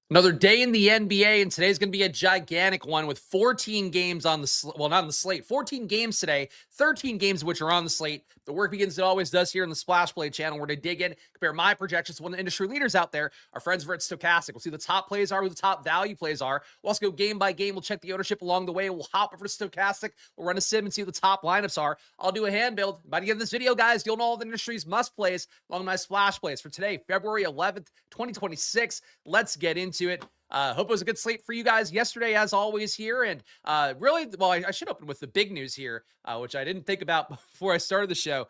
Another day in the NBA, and today's going to be a gigantic one with 14 games on the well, not on the slate. 14 games today, 13 games of which are on the slate. The work begins as it always does here in the Splash Play channel. We're going to dig in, compare my projections to one of the industry leaders out there, our friends over at Stokastic. We'll see who the top plays are, who the top value plays are. We'll also go game by game. We'll check the ownership along the way. We'll hop over to Stokastic. We'll run a sim and see who the top lineups are. I'll do a hand build. By the end of this video, guys, you'll know all the industry's must plays along my Splash Plays for today, February 11th, 2026. Let's get into it. Hope it was a good slate for you guys yesterday, as always, here. And really, well, I should open with the big news here, which I didn't think about before I started the show.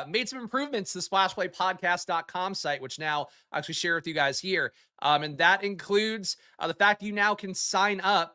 Made some improvements to the splashplaypodcast.com site, which now I actually share with you guys here. And that includes the fact you now can sign up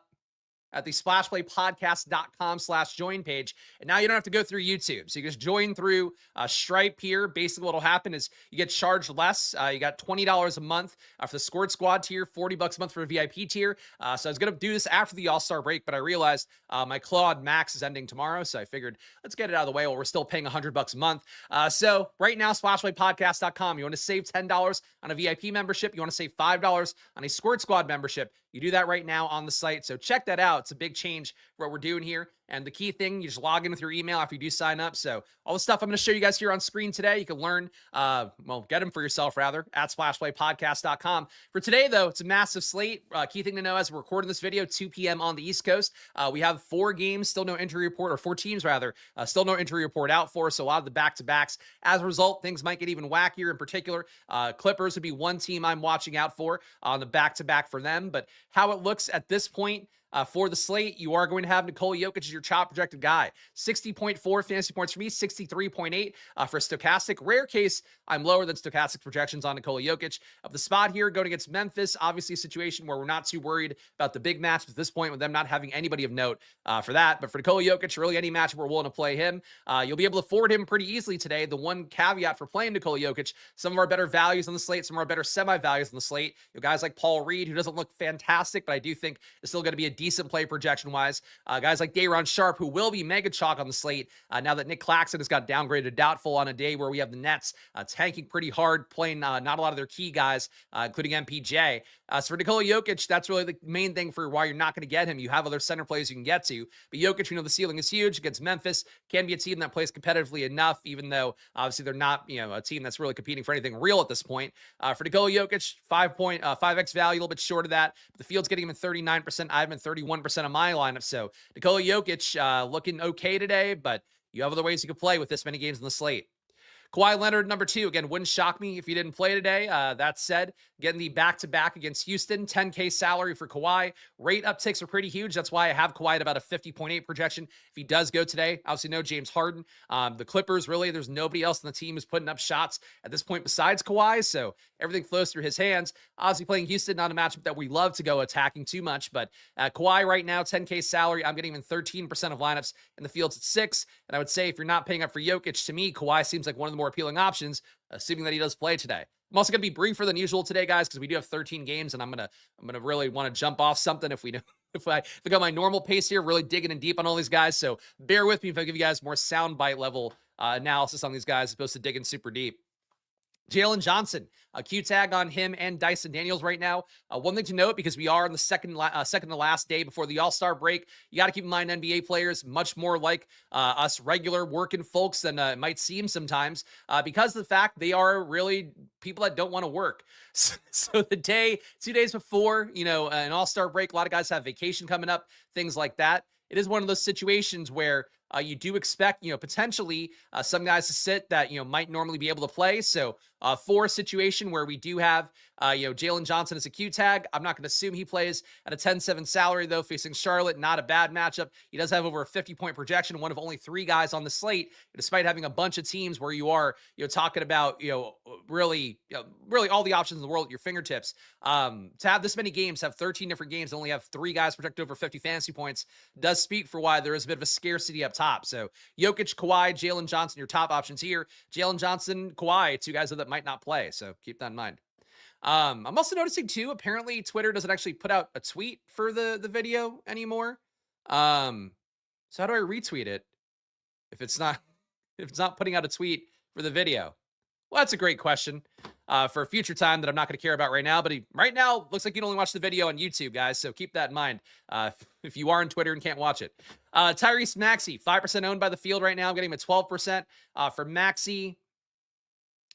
at the splashplaypodcast.com/join page. And now you don't have to go through YouTube. So you just join through Stripe here. Basically what'll happen is you get charged less. You got $20 a month for the Scored Squad tier, $40 a month for a VIP tier. So I was going to do this after the All-Star break, but I realized my Claude Max is ending tomorrow. So I figured let's get it out of the way while we're still paying $100 a month. So right now, splashplaypodcast.com, you want to save $10 on a VIP membership. You want to save $5 on a Scored Squad membership. You do that right now on the site. So check that out. It's a big change for what we're doing here. And the key thing, you just log in with your email after you do sign up. So all the stuff I'm going to show you guys here on screen today, you can learn, well, get them for yourself rather at splashplaypodcast.com. For today, though, it's a massive slate. Key thing to know as we're recording this video, 2 p.m. on the East Coast. We have 4 games, still no injury report, or 4 teams rather, still no injury report out for us. So a lot of the back-to-backs. As a result, things might get even wackier. In particular, Clippers would be one team I'm watching out for on the back-to-back for them. But how it looks at this point, for the slate, you are going to have Nikola Jokic as your top projected guy. 60.4 fantasy points for me, 63.8 for Stokastic. Rare case, I'm lower than Stokastic projections on Nikola Jokic. Of the spot here, going against Memphis, obviously a situation where we're not too worried about the big match at this point with them not having anybody of note for that. But for Nikola Jokic, really any match we're willing to play him, you'll be able to afford him pretty easily today. The one caveat for playing Nikola Jokic, some of our better values on the slate, some of our better semi-values on the slate. You know, guys like Paul Reed, who doesn't look fantastic, but I do think is still going to be a decent play projection-wise. Guys like Day'Ron Sharp, who will be mega chalk on the slate now that Nick Claxton has got downgraded to doubtful on a day where we have the Nets tanking pretty hard, playing not a lot of their key guys, including MPJ. So for Nikola Jokic, that's really the main thing for why you're not going to get him. You have other center plays you can get to. But Jokic, we know the ceiling is huge against Memphis. Can be a team that plays competitively enough, even though obviously they're not, a team that's really competing for anything real at this point. For Nikola Jokic, 5x value, a little bit short of that. But the field's getting him at 39%. I have him at 31% of my lineup. So Nikola Jokic looking okay today, but you have other ways you could play with this many games on the slate. Kawhi Leonard, number 2. Again, wouldn't shock me if he didn't play today. That said, getting the back-to-back against Houston, $10K salary for Kawhi. Rate upticks are pretty huge. That's why I have Kawhi at about a 50.8 projection. If he does go today, obviously no James Harden. The Clippers, really, there's nobody else on the team who's putting up shots at this point besides Kawhi, so everything flows through his hands. Obviously playing Houston, not a matchup that we love to go attacking too much, but Kawhi right now, 10K salary. I'm getting even 13% of lineups in the fields at 6, and I would say if you're not paying up for Jokic, to me, Kawhi seems like one of the more appealing options, assuming that he does play today. I'm also going to be briefer than usual today, guys, because we do have 13 games, and I'm gonna really want to jump off something if I go my normal pace here, really digging in deep on all these guys. So bear with me if I give you guys more soundbite level analysis on these guys, as opposed to digging super deep. Jalen Johnson, a Q tag on him and Dyson Daniels right now. One thing to note, because we are on the second to last day before the All-Star break, you got to keep in mind NBA players much more like us regular working folks than it might seem sometimes, because of the fact they are really people that don't want to work. So the 2 days before, an All-Star break, a lot of guys have vacation coming up, things like that. It is one of those situations where you do expect, potentially some guys to sit that, might normally be able to play. So for a situation where we do have, Jalen Johnson as a Q tag, I'm not going to assume he plays at a 10-7 salary, though, facing Charlotte. Not a bad matchup. He does have over a 50-point projection, one of only 3 guys on the slate, despite having a bunch of teams where you are, talking about, really all the options in the world at your fingertips. To have this many games, have 13 different games, only have 3 guys projected over 50 fantasy points, does speak for why there is a bit of a scarcity up top. So Jokic, Kawhi, Jalen Johnson, your top options here. Jalen Johnson, Kawhi, 2 guys that might not play. So keep that in mind. I'm also noticing too, apparently Twitter doesn't actually put out a tweet for the video anymore. So how do I retweet it if it's not putting out a tweet for the video? Well, that's a great question. for a future time that I'm not going to care about right now. But right now looks like you can only watch the video on YouTube, guys. So keep that in mind if you are on Twitter and can't watch it. Tyrese Maxey, 5% owned by the field right now. I'm getting him at 12%. For Maxey,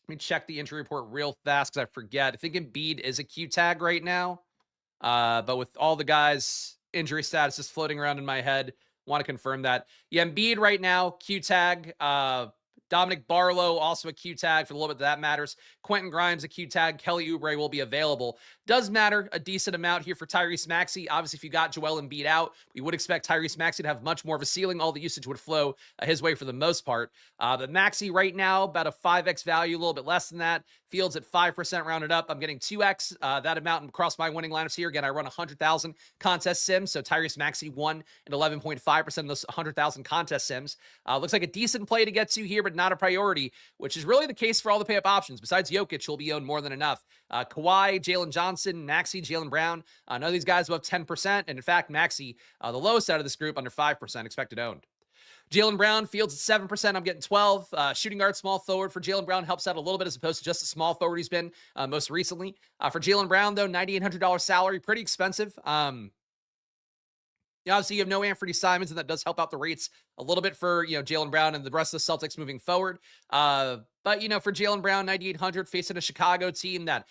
let me check the injury report real fast because I forget. I think Embiid is a Q tag right now. But with all the guys' injury status just floating around in my head, want to confirm that. Yeah, Embiid right now, Q tag. Dominic Barlow, also a Q tag for the little bit that matters. Quentin Grimes, a Q tag. Kelly Oubre will be available. Does matter a decent amount here for Tyrese Maxey. Obviously, if you got Joel Embiid out, we would expect Tyrese Maxey to have much more of a ceiling. All the usage would flow his way for the most part. But Maxey right now, about a 5x value, a little bit less than that. Fields at 5% rounded up. I'm getting 2x that amount across my winning lineups here. Again, I run 100,000 contest sims, so Tyrese Maxey won at 11.5% of those 100,000 contest sims. Looks like a decent play to get to here, but not a priority, which is really the case for all the pay-up options. Besides Jokic, will be owned more than enough. Kawhi, Jalen Johnson, Maxey, Jaylen Brown, none of these guys above 10%. And in fact, Maxey, the lowest out of this group, under 5% expected owned. Jaylen Brown, Fields at 7%. I'm getting 12. Shooting guard, small forward for Jaylen Brown helps out a little bit as opposed to just a small forward he's been most recently. For Jaylen Brown, though, $9,800 salary, pretty expensive. Obviously, you have no Anthony Simons, and that does help out the rates a little bit for, Jaylen Brown and the rest of the Celtics moving forward. But, for Jaylen Brown, 9,800, facing a Chicago team that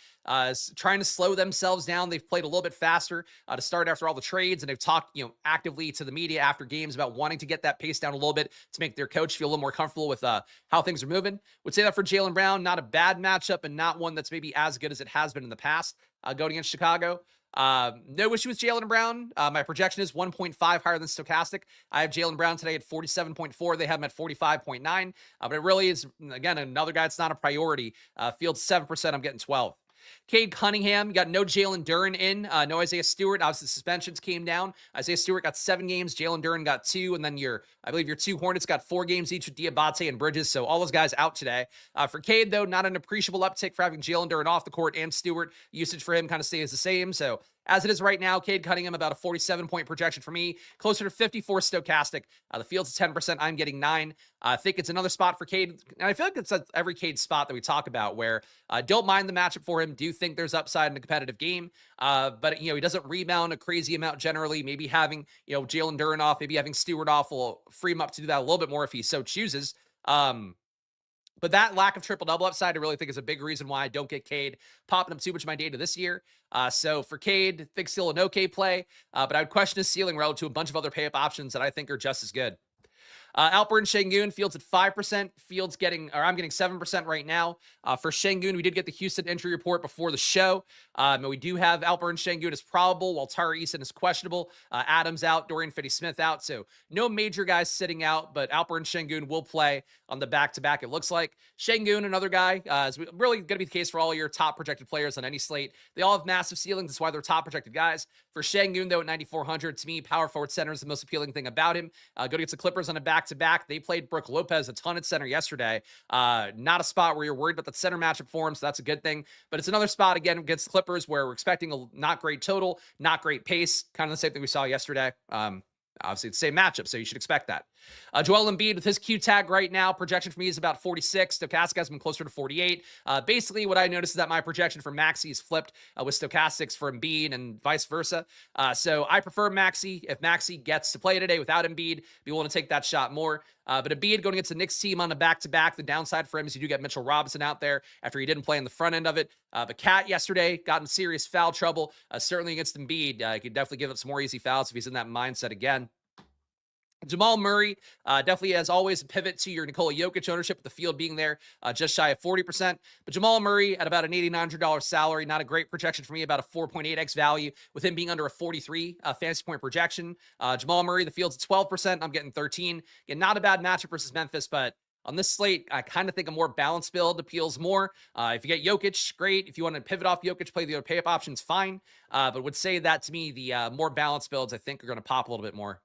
is trying to slow themselves down. They've played a little bit faster to start after all the trades, and they've talked, actively to the media after games about wanting to get that pace down a little bit to make their coach feel a little more comfortable with how things are moving. Would say that for Jaylen Brown, not a bad matchup and not one that's maybe as good as it has been in the past going against Chicago. No issue with Jaylen Brown. My projection is 1.5 higher than Stokastic. I have Jaylen Brown today at 47.4. They have him at 45.9. But it really is, again, another guy that's not a priority. Fields 7%. I'm getting 12. Cade Cunningham, you got no Jalen Duren in, no Isaiah Stewart. Obviously, the suspensions came down. Isaiah Stewart got 7 games, Jalen Duren got 2, and then I believe your 2 Hornets got 4 games each with Diabate and Bridges, so all those guys out today. For Cade, though, not an appreciable uptick for having Jalen Duren off the court and Stewart. Usage for him kind of stays the same, so as it is right now, Cade Cunningham, about a 47-point projection for me, closer to 54 Stokastic. The field's 10%. I'm getting 9. I think it's another spot for Cade, and I feel like it's every Cade spot that we talk about where don't mind the matchup for him. Do think there's upside in a competitive game, but he doesn't rebound a crazy amount generally. Maybe having Jalen Duren off, maybe having Stewart off will free him up to do that a little bit more if he so chooses. But that lack of triple-double upside, I really think is a big reason why I don't get Cade popping up too much of my data this year. So for Cade, I think still an okay play, but I would question his ceiling relative to a bunch of other pay-up options that I think are just as good. Alperen Sengun, Fields at 5%. I'm getting 7% right now. For Sengun, we did get the Houston injury report before the show. And we do have Alperen Sengun as probable, while Tari Eason is questionable. Adams out, Dorian Finney-Smith out. So no major guys sitting out, but Alperen Sengun will play on the back-to-back, it looks like. Sengun, another guy, is really going to be the case for all your top projected players on any slate. They all have massive ceilings. That's why they're top projected guys. For Sengun, though, at 9,400, to me, power forward center is the most appealing thing about him. Go against the Clippers on a back-to-back. They played Brook Lopez a ton at center yesterday. Not a spot where you're worried about the center matchup for him, so that's a good thing. But it's another spot, again, against the Clippers where we're expecting a not great total, not great pace, kind of the same thing we saw yesterday. Obviously, it's the same matchup, so you should expect that. Joel Embiid with his Q tag right now, projection for me is about 46. Stokastic has been closer to 48. Basically, what I noticed is that my projection for Maxey is flipped with Stokastic's for Embiid and vice versa. So I prefer Maxey. If Maxey gets to play today without Embiid, be willing to take that shot more. But Embiid going against the Knicks team on the back-to-back, the downside for him is you do get Mitchell Robinson out there after he didn't play in the front end of it. But Cat yesterday got in serious foul trouble, certainly against Embiid. He could definitely give up some more easy fouls if he's in that mindset again. Jamal Murray, definitely, as always, a pivot to your Nikola Jokic ownership with the field being there just shy of 40%. But Jamal Murray at about an $8,900 salary, not a great projection for me, about a 4.8x value with him being under a 43 fantasy point projection. Jamal Murray, the field's at 12%. I'm getting 13. Again, not a bad matchup versus Memphis, but on this slate, I kind of think a more balanced build appeals more. If you get Jokic, great. If you want to pivot off Jokic, play the other pay-up options, fine. But would say that to me, the more balanced builds, I think, are going to pop a little bit more.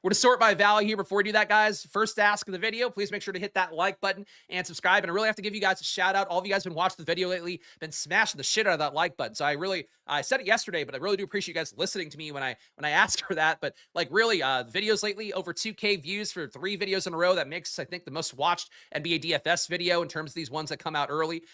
We're to sort by value here. Before we do that, guys, first ask of the video, please make sure to hit that like button and subscribe. And I really have to give you guys a shout out. All of you guys have been watching the video lately, been smashing the shit out of that like button. So I said it yesterday, but I really do appreciate you guys listening to me when I asked for that. But like really, videos lately, over 2K views for 3 videos in a row. That makes, I think, the most watched NBA DFS video in terms of these ones that come out early.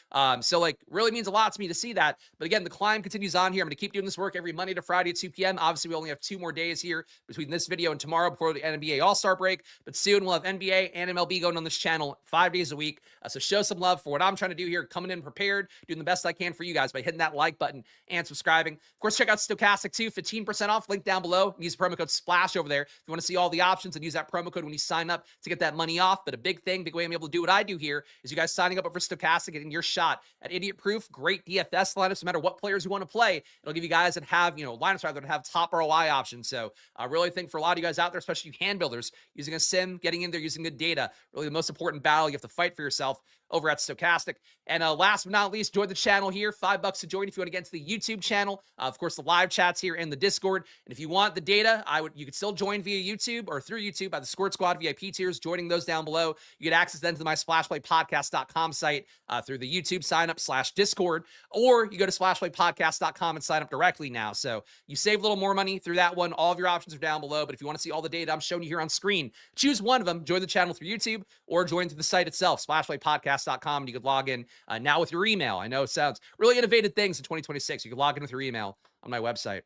So like really means a lot to me to see that. But again, the climb continues on here. I'm going to keep doing this work every Monday to Friday at 2 p.m. Obviously, we only have 2 more days here between this video and tomorrow before the NBA All-Star break. But soon we'll have NBA and MLB going on this channel 5 days a week. So show some love for what I'm trying to do here, coming in prepared, doing the best I can for you guys by hitting that like button and subscribing. Of course, check out Stokastic too, 15% off, link down below. Use the promo code SPLASH over there if you want to see all the options, and use that promo code when you sign up to get that money off. But a big way I'm able to do what I do here is you guys signing up for Stokastic, getting your shot at Idiot Proof, great DFS lineups, no matter what players you want to play. It'll give you guys that have, lineups rather than have top ROI options. So I really think for a lot of you guys out there, especially you hand builders, using a sim, getting in there, using good data, really the most important battle you have to fight for yourself over at Stokastic. And last but not least, join the channel here. $5 to join if you want to get into the YouTube channel. Of course, the live chats here in the Discord. And if you want the data, you could still join via YouTube or through YouTube by the Squirt Squad VIP tiers, joining those down below. You get access then to my splashplaypodcast.com site through the YouTube sign up /Discord, or you go to splashplaypodcast.com and sign up directly now. So you save a little more money through that one. All of your options are down below. But if you want to see all the data I'm showing you here on screen, choose one of them. Join the channel through YouTube or join through the site itself, splashplaypodcast.com. And you could log in now with your email. I know it sounds really innovative things in 2026. You can log in with your email on my website.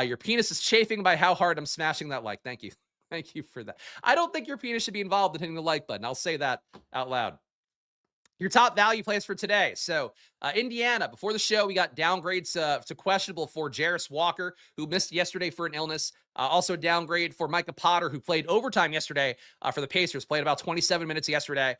Your penis is chafing by how hard I'm smashing that like. Thank you. Thank you for that. I don't think your penis should be involved in hitting the like button. I'll say that out loud. Your top value plays for today. So Indiana, before the show, we got downgrades to questionable for Jarris Walker, who missed yesterday for an illness. Also downgrade for Micah Potter, who played overtime yesterday for the Pacers, played about 27 minutes yesterday.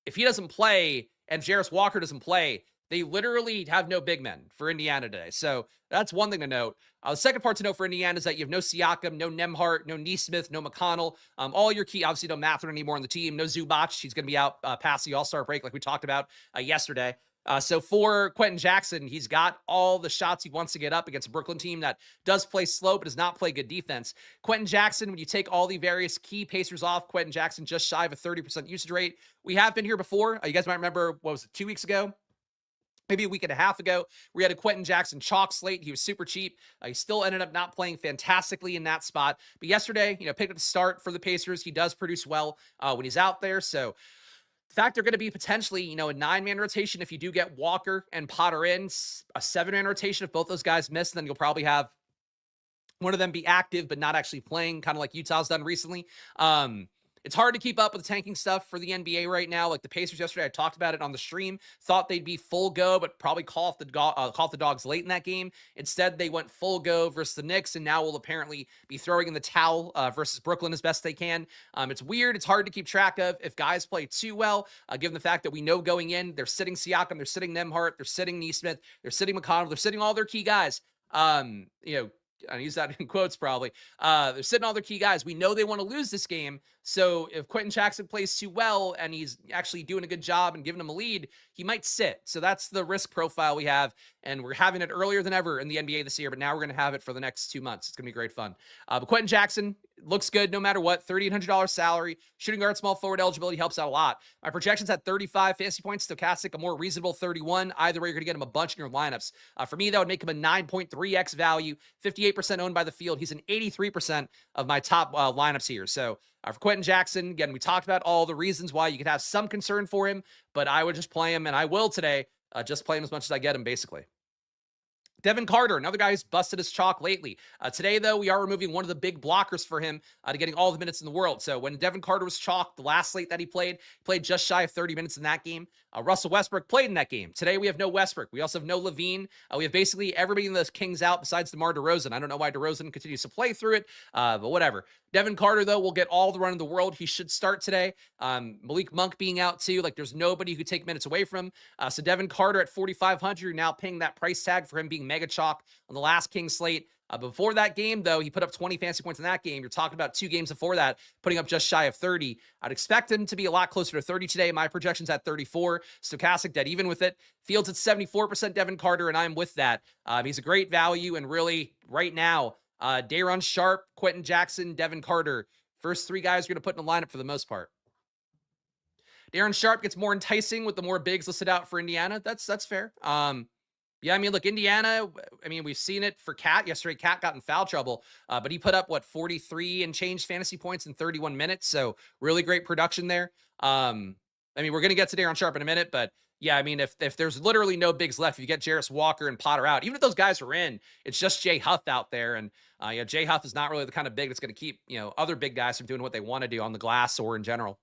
If he doesn't play and Jarris Walker doesn't play, they literally have no big men for Indiana today. So that's one thing to note. The second part to note for Indiana is that you have no Siakam, no Nembhard, no Nesmith, no McConnell. All your key, obviously no Mathurin anymore on the team. No Zubac. He's going to be out past the All-Star break like we talked about yesterday. So for Quentin Jackson, he's got all the shots he wants to get up against a Brooklyn team that does play slow but does not play good defense. Quentin Jackson, when you take all the various key Pacers off, Quentin Jackson just shy of a 30% usage rate. We have been here before. You guys might remember, what was it, 2 weeks ago? Maybe a week and a half ago, we had a Quentin Jackson chalk slate. He was super cheap. He still ended up not playing fantastically in that spot. But yesterday, picked up the start for the Pacers. He does produce well when he's out there. So the fact they're going to be potentially, a 9-man rotation if you do get Walker and Potter in, a 7-man rotation if both those guys miss, then you'll probably have one of them be active but not actually playing, kind of like Utah's done recently. It's hard to keep up with the tanking stuff for the NBA right now. Like the Pacers yesterday, I talked about it on the stream. Thought they'd be full go, but probably call off the dogs late in that game. Instead, they went full go versus the Knicks, and now will apparently be throwing in the towel versus Brooklyn as best they can. It's weird. It's hard to keep track of if guys play too well, given the fact that we know going in, they're sitting Siakam, they're sitting Nembhard, they're sitting Nesmith, they're sitting McConnell, they're sitting all their key guys. I use that in quotes probably. They're sitting all their key guys. We know they want to lose this game. So if Quentin Jackson plays too well and he's actually doing a good job and giving them a lead, he might sit. So that's the risk profile we have. And we're having it earlier than ever in the NBA this year, but now we're going to have it for the next 2 months. It's going to be great fun. But Quentin Jackson looks good no matter what. $3,800 salary. Shooting guard, small forward eligibility helps out a lot. My projections at 35 fantasy points. Stokastic, a more reasonable 31. Either way, you're going to get him a bunch in your lineups. For me, that would make him a 9.3x value. 58% owned by the field. He's an 83% of my top lineups here. So for Quentin Jackson, again, we talked about all the reasons why you could have some concern for him, but I would just play him, and I will today, just play him as much as I get him, basically. Devin Carter, another guy who's busted his chalk lately. Today, though, we are removing one of the big blockers for him to getting all the minutes in the world. So when Devin Carter was chalked, the last slate that he played just shy of 30 minutes in that game. Russell Westbrook played in that game. Today, we have no Westbrook. We also have no Levine. We have basically everybody in the Kings out besides DeMar DeRozan. I don't know why DeRozan continues to play through it, but whatever. Devin Carter, though, will get all the run in the world. He should start today. Malik Monk being out, too. Like, there's nobody who could take minutes away from him. So Devin Carter at 4,500, you're now paying that price tag for him being mega chalk on the last Kings slate. Before that game, though, he put up 20 fantasy points in that game. You're talking about 2 games before that, putting up just shy of 30. I'd expect him to be a lot closer to 30 today. My projection's at 34. Stokastic dead even with it. Fields at 74% Devin Carter, and I'm with that. He's a great value, and really, right now, Day'Ron Sharp, Quentin Jackson, Devin Carter. First three guys you're going to put in the lineup for the most part. Day'Ron Sharp gets more enticing with the more bigs listed out for Indiana. That's fair. Yeah, I mean, look, Indiana, I mean, we've seen it for Cat. Yesterday, Cat got in foul trouble, but he put up, 43 and change fantasy points in 31 minutes. So really great production there. I mean, we're going to get to Day'Ron Sharp in a minute, but yeah, I mean, if there's literally no bigs left, if you get Jarris Walker and Potter out, even if those guys are in, it's just Jay Huff out there. And Jay Huff is not really the kind of big that's going to keep, other big guys from doing what they want to do on the glass or in general.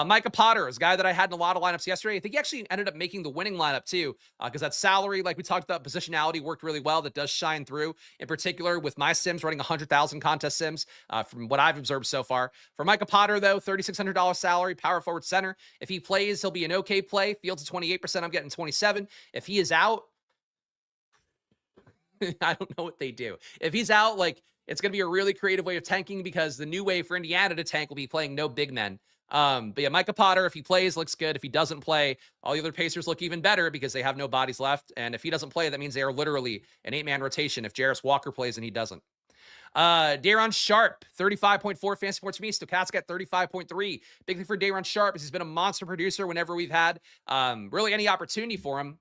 Micah Potter is a guy that I had in a lot of lineups yesterday. I think he actually ended up making the winning lineup too, because that salary, like we talked about, positionality worked really well. That does shine through, in particular with my sims running 100,000 contest sims from what I've observed so far. For Micah Potter, though, $3,600 salary, power forward center. If he plays, he'll be an okay play. Fields at 28%, I'm getting 27. If he is out, I don't know what they do. If he's out, it's going to be a really creative way of tanking, because the new way for Indiana to tank will be playing no big men. But yeah, Micah Potter, if he plays, looks good. If he doesn't play, all the other Pacers look even better because they have no bodies left. And if he doesn't play, that means they are literally an 8-man rotation if Jarris Walker plays and he doesn't. Day'Ron Sharp, 35.4 fantasy points for me. Stokastic at 35.3. Big thing for Day'Ron Sharp is he's been a monster producer whenever we've had really any opportunity for him.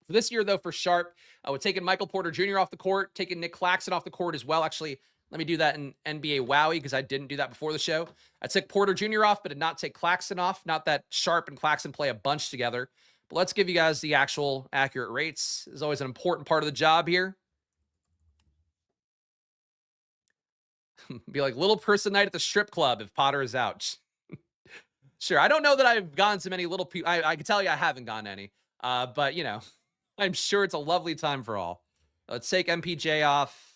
For this year, though, for Sharp, we're taking Michael Porter Jr. off the court, taking Nick Claxton off the court as well. Actually, let me do that in NBA Wowie, because I didn't do that before the show. I took Porter Jr. off, but did not take Claxton off. Not that Sharp and Claxton play a bunch together. But let's give you guys the actual accurate rates. This is always an important part of the job here. Be like little person night at the strip club if Potter is out. Sure, I don't know that I've gone to many little people. I can tell you I haven't gone any. But, I'm sure it's a lovely time for all. Let's take MPJ off.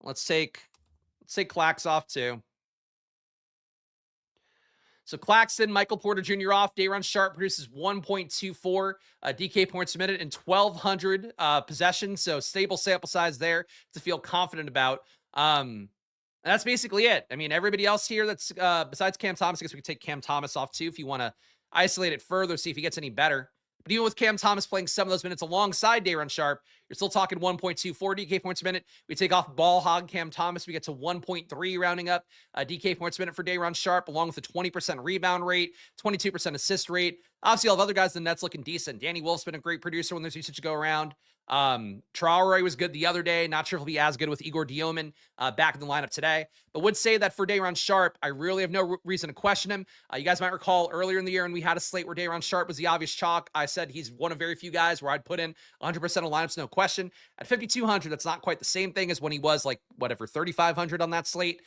Let's take Clax off too. So Claxton, Michael Porter Jr. off. Day'Ron Sharp produces 1.24 DK points a minute and 1,200 possessions. So stable sample size there to feel confident about. That's basically it. I mean, everybody else here that's besides Cam Thomas, I guess we could take Cam Thomas off too if you want to isolate it further, see if he gets any better. But even with Cam Thomas playing some of those minutes alongside Day'Ron Sharp, you're still talking 1.24 DK points a minute. We take off ball hog Cam Thomas, we get to 1.3 rounding up DK points a minute for Day'Ron Sharp, along with a 20% rebound rate, 22% assist rate. Obviously, all the other guys in the net's looking decent. Danny Wolf's been a great producer when there's usage to go around. Traore was good the other day. Not sure if he'll be as good with Igor Dioman back in the lineup today, but would say that for Day'Ron Sharp, I really have no reason to question him. You guys might recall earlier in the year when we had a slate where Day'Ron Sharp was the obvious chalk. I said he's one of very few guys where I'd put in 100% of lineups, no question. At 5,200, that's not quite the same thing as when he was 3,500 on that slate.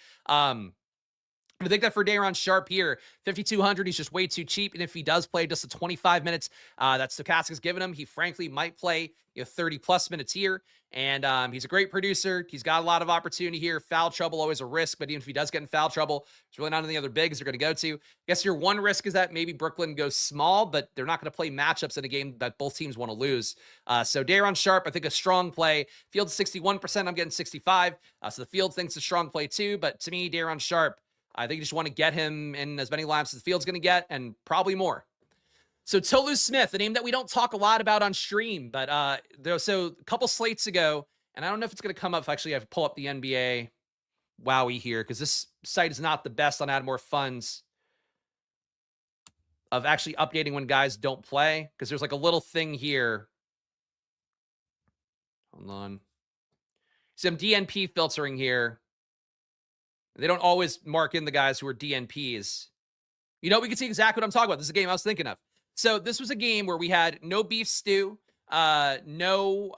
I think that for Day'Ron Sharp here, 5,200, he's just way too cheap. And if he does play just the 25 minutes that Stokastic's given him, he frankly might play 30-plus minutes here. And he's a great producer. He's got a lot of opportunity here. Foul trouble, always a risk. But even if he does get in foul trouble, there's really not any other bigs they're going to go to. I guess your one risk is that maybe Brooklyn goes small, but they're not going to play matchups in a game that both teams want to lose. So Day'Ron Sharp, I think a strong play. Field 61%, I'm getting 65. So the field thinks a strong play too. But to me, Day'Ron Sharp, I think you just want to get him in as many lineups as the field's going to get, and probably more. So Tolu Smith, a name that we don't talk a lot about on stream, but so a couple slates ago, and I don't know if it's going to come up if actually I pull up the NBA Wowie here, because this site is not the best on add more funds of actually updating when guys don't play, because there's a little thing here. Hold on. Some DNP filtering here. They don't always mark in the guys who are DNPs. We can see exactly what I'm talking about. This is a game I was thinking of. So this was a game where we had no beef stew, no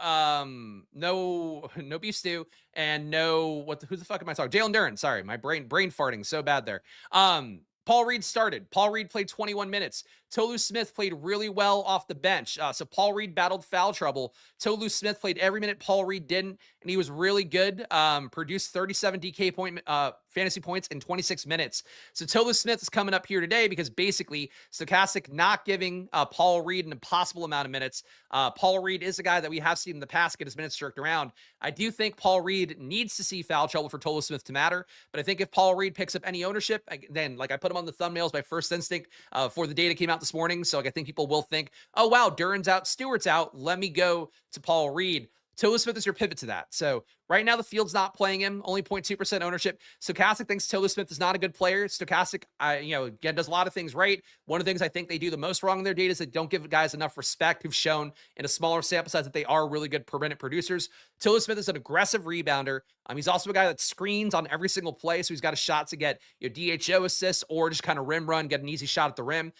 beef stew, and who the fuck am I talking? Jalen Duren. Sorry, my brain farting so bad there. Paul Reed started. Paul Reed played 21 minutes. Tolu Smith played really well off the bench. So Paul Reed battled foul trouble. Tolu Smith played every minute Paul Reed didn't, and he was really good. Produced 37 DK fantasy points in 26 minutes. So Tolu Smith is coming up here today because basically Stokastic not giving Paul Reed an impossible amount of minutes. Paul Reed is a guy that we have seen in the past get his minutes jerked around. I do think Paul Reed needs to see foul trouble for Tolu Smith to matter, but I think if Paul Reed picks up any ownership, then I put him on the thumbnails by first instinct before the data came out this morning. So I think people will think, oh, wow, Duren's out, Stewart's out. Let me go to Paul Reed. Tolu Smith is your pivot to that. So right now the field's not playing him, only 0.2% ownership. Stokastic thinks Tolu Smith is not a good player. Stokastic, again, does a lot of things right. One of the things I think they do the most wrong in their data is they don't give guys enough respect who've shown in a smaller sample size that they are really good per minute producers. Tolu Smith is an aggressive rebounder. He's also a guy that screens on every single play, so he's got a shot to get DHO assists or just kind of rim run, get an easy shot at the rim.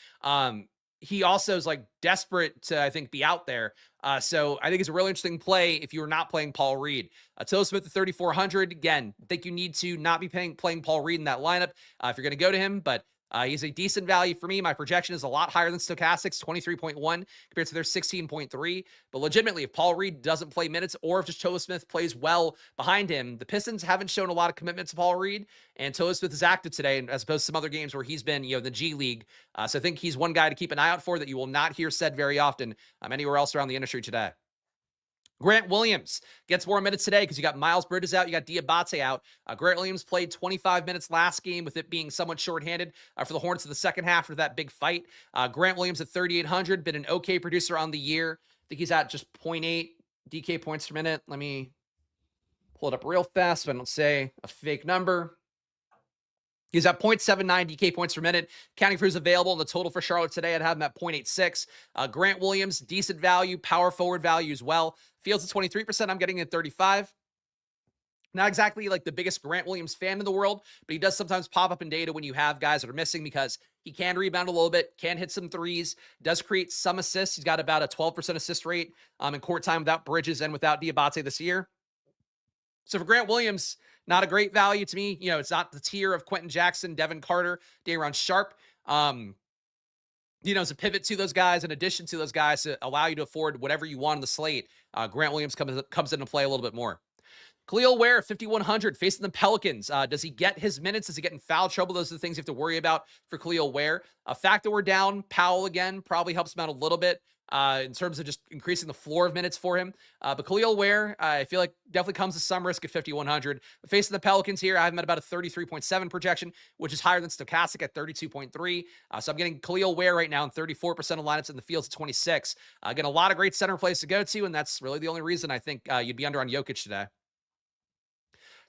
He also is like desperate to, I think, be out there. So I think it's a really interesting play if you are not playing Paul Reed. Tolu Smith at 3,400. Again, I think you need to not be playing Paul Reed in that lineup if you're going to go to him, but he's a decent value for me. My projection is a lot higher than Stokastic's 23.1 compared to their 16.3. But legitimately, if Paul Reed doesn't play minutes or if just Tolu Smith plays well behind him, the Pistons haven't shown a lot of commitment to Paul Reed. And Tolu Smith is active today, as opposed to some other games where he's been, in the G League. So I think he's one guy to keep an eye out for that you will not hear said very often anywhere else around the industry today. Grant Williams gets more minutes today because you got Miles Bridges out, you got Diabate out. Grant Williams played 25 minutes last game with it being somewhat shorthanded for the Hornets in the second half of that big fight. Grant Williams at 3,800, been an okay producer on the year. I think he's at just 0.8 DK points per minute. Let me pull it up real fast so I don't say a fake number. He's at 0.79 DK points per minute. Counting for who's available in the total for Charlotte today, I'd have him at 0.86. Grant Williams, decent value, power forward value as well. Fields at 23%. I'm getting at 35. Not exactly like the biggest Grant Williams fan in the world, but he does sometimes pop up in data when you have guys that are missing because he can rebound a little bit, can hit some threes, does create some assists. He's got about a 12% assist rate in court time without Bridges and without Diabate this year. So for Grant Williams, not a great value to me. It's not the tier of Quentin Jackson, Devin Carter, Day'Ron Sharpe. As a pivot to those guys, in addition to those guys to allow you to afford whatever you want on the slate, Grant Williams comes into play a little bit more. Khalil Ware, 5,100, facing the Pelicans. Does he get his minutes? Does he get in foul trouble? Those are the things you have to worry about for Khalil Ware. A fact that we're down, Powell again, probably helps him out a little bit in terms of just increasing the floor of minutes for him. But Khalil Ware, I feel like definitely comes with some risk at 5,100. Facing the Pelicans here, I have him at about a 33.7 projection, which is higher than Stokastic at 32.3. So I'm getting Khalil Ware right now in 34% of lineups in the fields at 26. Again, a lot of great center plays to go to, and that's really the only reason I think you'd be under on Jokic today.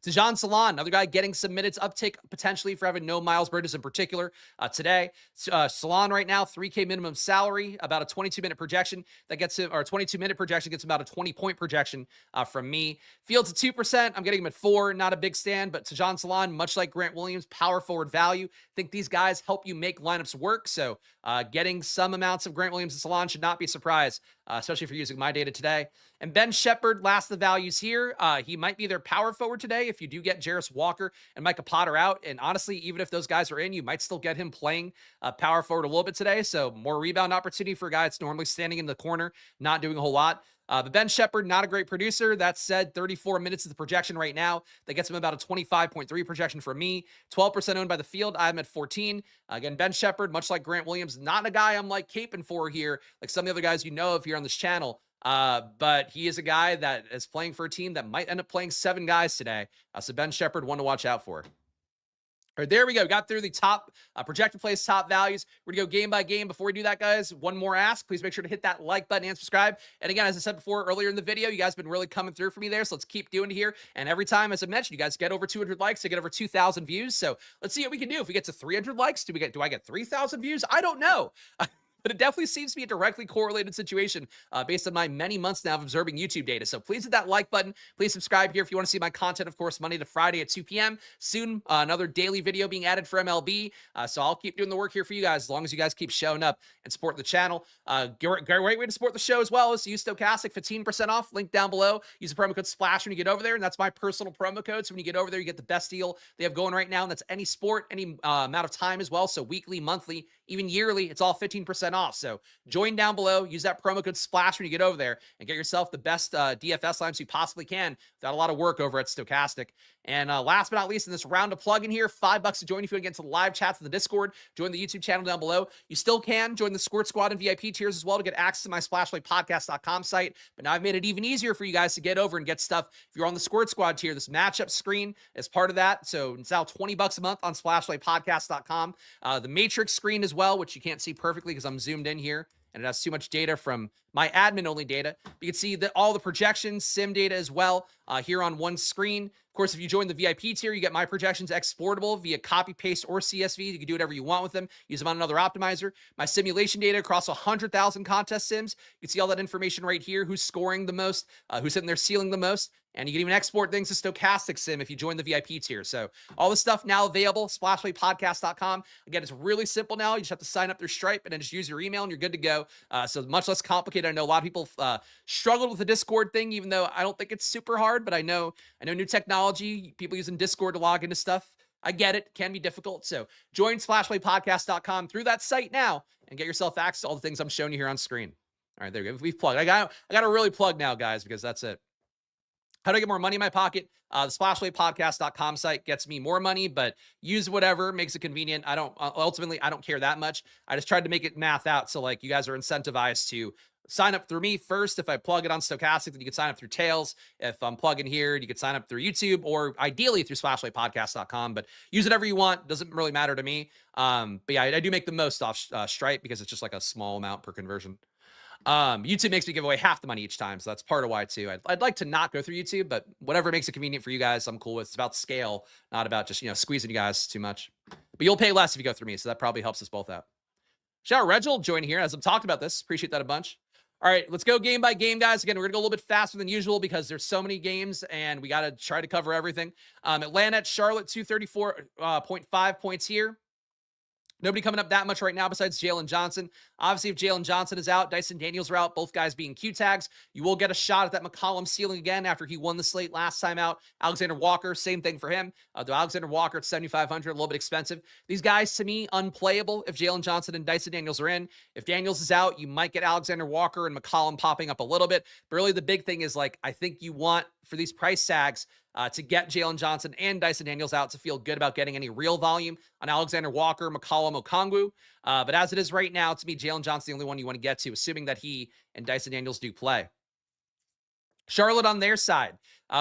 Tajon Salon, another guy getting some minutes, uptick potentially for having no Miles Bridges in particular today. Salon right now, 3K minimum salary, about a 22-minute projection that gets him, or a 22-minute projection gets him about a 20-point projection from me. Fields at 2%. I'm getting him at 4. Not a big stand, but Tajon Salon, much like Grant Williams, power forward value. I think these guys help you make lineups work. So getting some amounts of Grant Williams and Salon should not be a surprise, especially if you're using my data today. And Ben Shepherd, last of the values here. He might be their power forward today if you do get Jarris Walker and Micah Potter out. And honestly, even if those guys are in, you might still get him playing power forward a little bit today. So more rebound opportunity for a guy that's normally standing in the corner, not doing a whole lot. But Ben Shepherd, not a great producer. That said, 34 minutes is the projection right now. That gets him about a 25.3 projection for me. 12% owned by the field. I'm at 14. Again, Ben Shepherd, much like Grant Williams, not a guy I'm like caping for here, like some of the other guys you know of here on this channel. But he is a guy that is playing for a team that might end up playing 7 guys today. So Ben Shepherd, one to watch out for. All right, there we go. Got through the top projected plays, top values. We're going to go game by game. Before we do that, guys, one more ask. Please make sure to hit that like button and subscribe. And again, as I said before earlier in the video, you guys have been really coming through for me there. So let's keep doing it here. And every time, as I mentioned, you guys get over 200 likes, to get over 2,000 views. So let's see what we can do. If we get to 300 likes, do I get 3,000 views? I don't know. But it definitely seems to be a directly correlated situation based on my many months now of observing YouTube data. So please hit that like button. Please subscribe here if you want to see my content, of course, Monday to Friday at 2 p.m. Soon, another daily video being added for MLB. So I'll keep doing the work here for you guys as long as you guys keep showing up and support the channel. Great way to support the show as well is to use Stokastic, 15% off. Link down below. Use the promo code SPLASH when you get over there, and that's my personal promo code. So when you get over there, you get the best deal they have going right now, and that's any sport, any amount of time as well. So weekly, monthly, even yearly, it's all 15% off. So join down below, use that promo code SPLASH when you get over there, and get yourself the best DFS lines you possibly can without a lot of work over at Stokastic. And last but not least, in this round of plug-in here, $5 to join if you want to get into the live chats in the Discord. Join the YouTube channel down below. You still can join the Squirt Squad and VIP tiers as well to get access to my SplashPlayPodcast.com site. But now I've made it even easier for you guys to get over and get stuff. If you're on the Squirt Squad tier, this matchup screen is part of that. So it's now $20 a month on SplashPlayPodcast.com. The Matrix screen as well, which you can't see perfectly because I'm zoomed in here, and it has too much data from my admin only data. You can see that all the projections, sim data as well here on one screen. Of course, if you join the VIP tier, you get my projections exportable via copy, paste, or CSV. You can do whatever you want with them. Use them on another optimizer. My simulation data across 100,000 contest sims. You can see all that information right here. Who's scoring the most, who's hitting their ceiling the most. And you can even export things to Stokastic Sim if you join the VIP tier. So all this stuff now available, splashplaypodcast.com. Again, it's really simple now. You just have to sign up through Stripe and then just use your email and you're good to go. So much less complicated. I know a lot of people struggled with the Discord thing, even though I don't think it's super hard, but I know new technology, people using Discord to log into stuff. I get it. It can be difficult. So join splashplaypodcast.com through that site now and get yourself access to all the things I'm showing you here on screen. All right, there you go. We've plugged. I got to really plug now, guys, because that's it. How do I get more money in my pocket? The splashplaypodcast.com site gets me more money, but use whatever makes it convenient. I don't care that much. I just tried to make it math out. So like you guys are incentivized to sign up through me first. If I plug it on Stokastic, then you can sign up through Tails. If I'm plugging here, you can sign up through YouTube or ideally through splashplaypodcast.com, but use whatever you want. Doesn't really matter to me. But yeah, I do make the most off Stripe because it's just like a small amount per conversion. YouTube makes me give away half the money each time, so that's part of why too. I'd like to not go through YouTube, but whatever makes it convenient for you guys, I'm cool with. It's about scale, not about just squeezing you guys too much. But you'll pay less if you go through me, so that probably helps us both out. Shout out Reginald joining here as I'm talking about this. Appreciate that a bunch. All right, let's go game by game, guys. Again, we're gonna go a little bit faster than usual because there's so many games and we gotta try to cover everything. Atlanta at Charlotte, 234.5 points here. Nobody coming up that much right now besides Jalen Johnson. Obviously, if Jalen Johnson is out, Dyson Daniels are out, both guys being Q tags. You will get a shot at that McCollum ceiling again after he won the slate last time out. Alexander Walker, same thing for him. Though Alexander Walker at 7,500, a little bit expensive. These guys, to me, unplayable if Jalen Johnson and Dyson Daniels are in. If Daniels is out, you might get Alexander Walker and McCollum popping up a little bit. But really, the big thing is, like, I think you want, for these price tags, to get Jalen Johnson and Dyson Daniels out to feel good about getting any real volume on Alexander Walker, McCollum, Okongwu. But as it is right now, to me, Jalen Johnson's the only one you want to get to, assuming that he and Dyson Daniels do play. Charlotte on their side.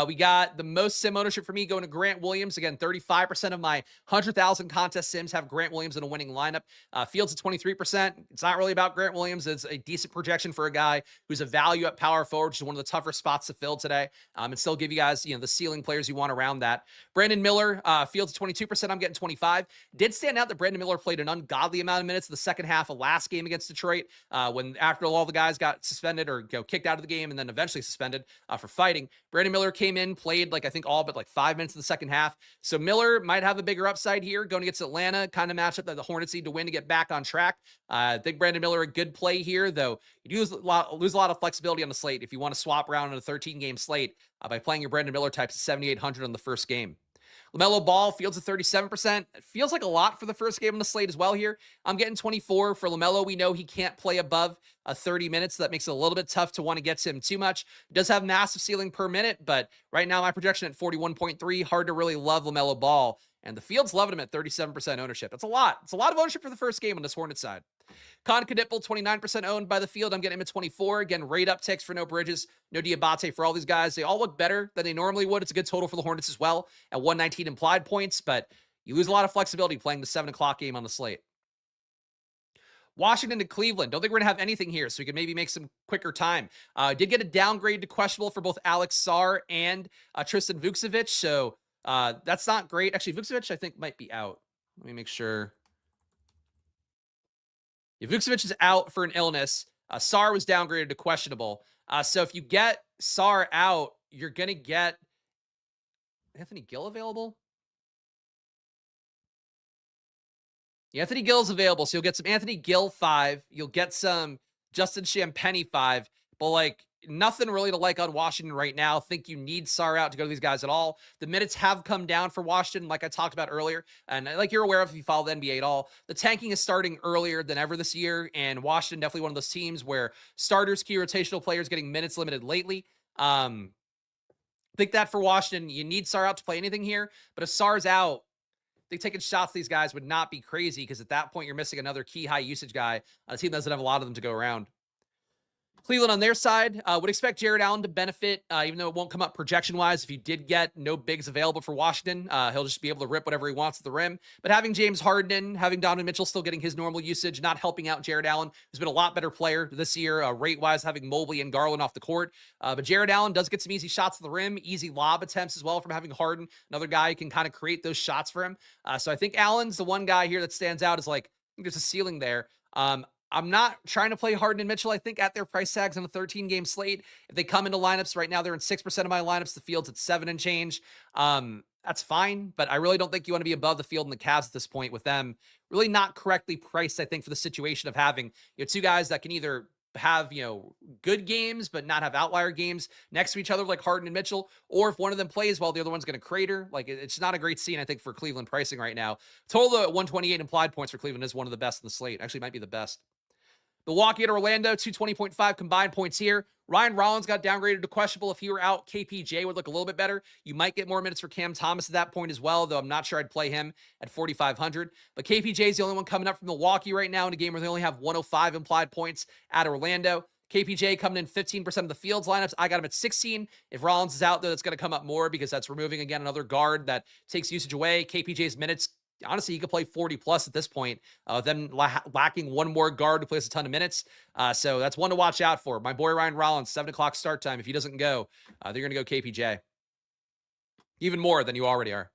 We got the most sim ownership for me going to Grant Williams. Again, 35% of my 100,000 contest sims have Grant Williams in a winning lineup. Fields at 23%. It's not really about Grant Williams. It's a decent projection for a guy who's a value at power forward, which is one of the tougher spots to fill today. And still give you guys, the ceiling players you want around that. Brandon Miller, Fields at 22%. I'm getting 25. Did stand out that Brandon Miller played an ungodly amount of minutes in the second half of last game against Detroit, when after all the guys got suspended or kicked out of the game and then eventually suspended for fighting. Brandon Miller came in, played I think all but 5 minutes in the second half. So Miller might have a bigger upside here going against Atlanta, kind of matchup that the Hornets need to win to get back on track. I think Brandon Miller a good play here, though you do lose a lot of flexibility on the slate if you want to swap around in a 13-game slate by playing your Brandon Miller types at 7,800 on the first game. LaMelo Ball, Fields at 37%. It feels like a lot for the first game on the slate as well here. I'm getting 24. For LaMelo, we know he can't play above 30 minutes, so that makes it a little bit tough to want to get to him too much. He does have massive ceiling per minute, but right now my projection at 41.3, hard to really love LaMelo Ball. And the Fields loving him at 37% ownership. That's a lot. It's a lot of ownership for the first game on this Hornets side. Con Kadipple, 29% owned by the Field. I'm getting him at 24. Again, rate upticks for no Bridges, no Diabate for all these guys. They all look better than they normally would. It's a good total for the Hornets as well at 119 implied points, but you lose a lot of flexibility playing the 7 o'clock game on the slate. Washington to Cleveland. Don't think we're going to have anything here, so we can maybe make some quicker time. Did get a downgrade to questionable for both Alex Sarr and Tristan Vukcevic, so that's not great. Actually, Vukcevic, I think, might be out. Let me make sure. Yeah, Vukcevic is out for an illness. Sarr was downgraded to questionable. So if you get Sarr out, you're going to get Anthony Gill available. Yeah, Anthony Gill's available, so you'll get some Anthony Gill 5. You'll get some Justin Champagnie 5. But nothing really to like on Washington right now. Think you need Sarr out to go to these guys at all. The minutes have come down for Washington, like I talked about earlier. And like you're aware of if you follow the NBA at all, the tanking is starting earlier than ever this year. And Washington definitely one of those teams where starters, key rotational players getting minutes limited lately. Think that for Washington, you need Sarr out to play anything here. But if Sarr's out, I think taking shots these guys would not be crazy because at that point you're missing another key high usage guy on a team that doesn't have a lot of them to go around. Cleveland on their side would expect Jared Allen to benefit, even though it won't come up projection-wise. If you did get no bigs available for Washington, he'll just be able to rip whatever he wants at the rim. But having James Harden, having Donovan Mitchell still getting his normal usage, not helping out Jared Allen, who's been a lot better player this year, rate-wise, having Mobley and Garland off the court. But Jared Allen does get some easy shots at the rim, easy lob attempts as well from having Harden, another guy who can kind of create those shots for him. So I think Allen's the one guy here that stands out as like, I think there's a ceiling there. I'm not trying to play Harden and Mitchell. I think at their price tags on a 13-game slate, if they come into lineups right now, they're in 6% of my lineups. The field's at 7 and change. That's fine, but I really don't think you want to be above the field in the Cavs at this point with them really not correctly priced, I think, for the situation of having two guys that can either have good games but not have outlier games next to each other like Harden and Mitchell, or if one of them plays while the other one's going to crater. Like, it's not a great scene, I think, for Cleveland pricing right now. Total at 128 implied points for Cleveland is one of the best in the slate. Actually, might be the best. Milwaukee at Orlando, 220.5 combined points here. Ryan Rollins got downgraded to questionable. If he were out, KPJ would look a little bit better. You might get more minutes for Cam Thomas at that point as well, though I'm not sure I'd play him at 4,500. But KPJ is the only one coming up from Milwaukee right now in a game where they only have 105 implied points at Orlando. KPJ coming in 15% of the field's lineups. I got him at 16. If Rollins is out, though, that's going to come up more because that's removing, again, another guard that takes usage away. KPJ's minutes, honestly, he could play 40 plus at this point. Them lacking one more guard who plays a ton of minutes. So that's one to watch out for. My boy Ryan Rollins, 7 o'clock start time. If he doesn't go, they're going to go KPJ. Even more than you already are.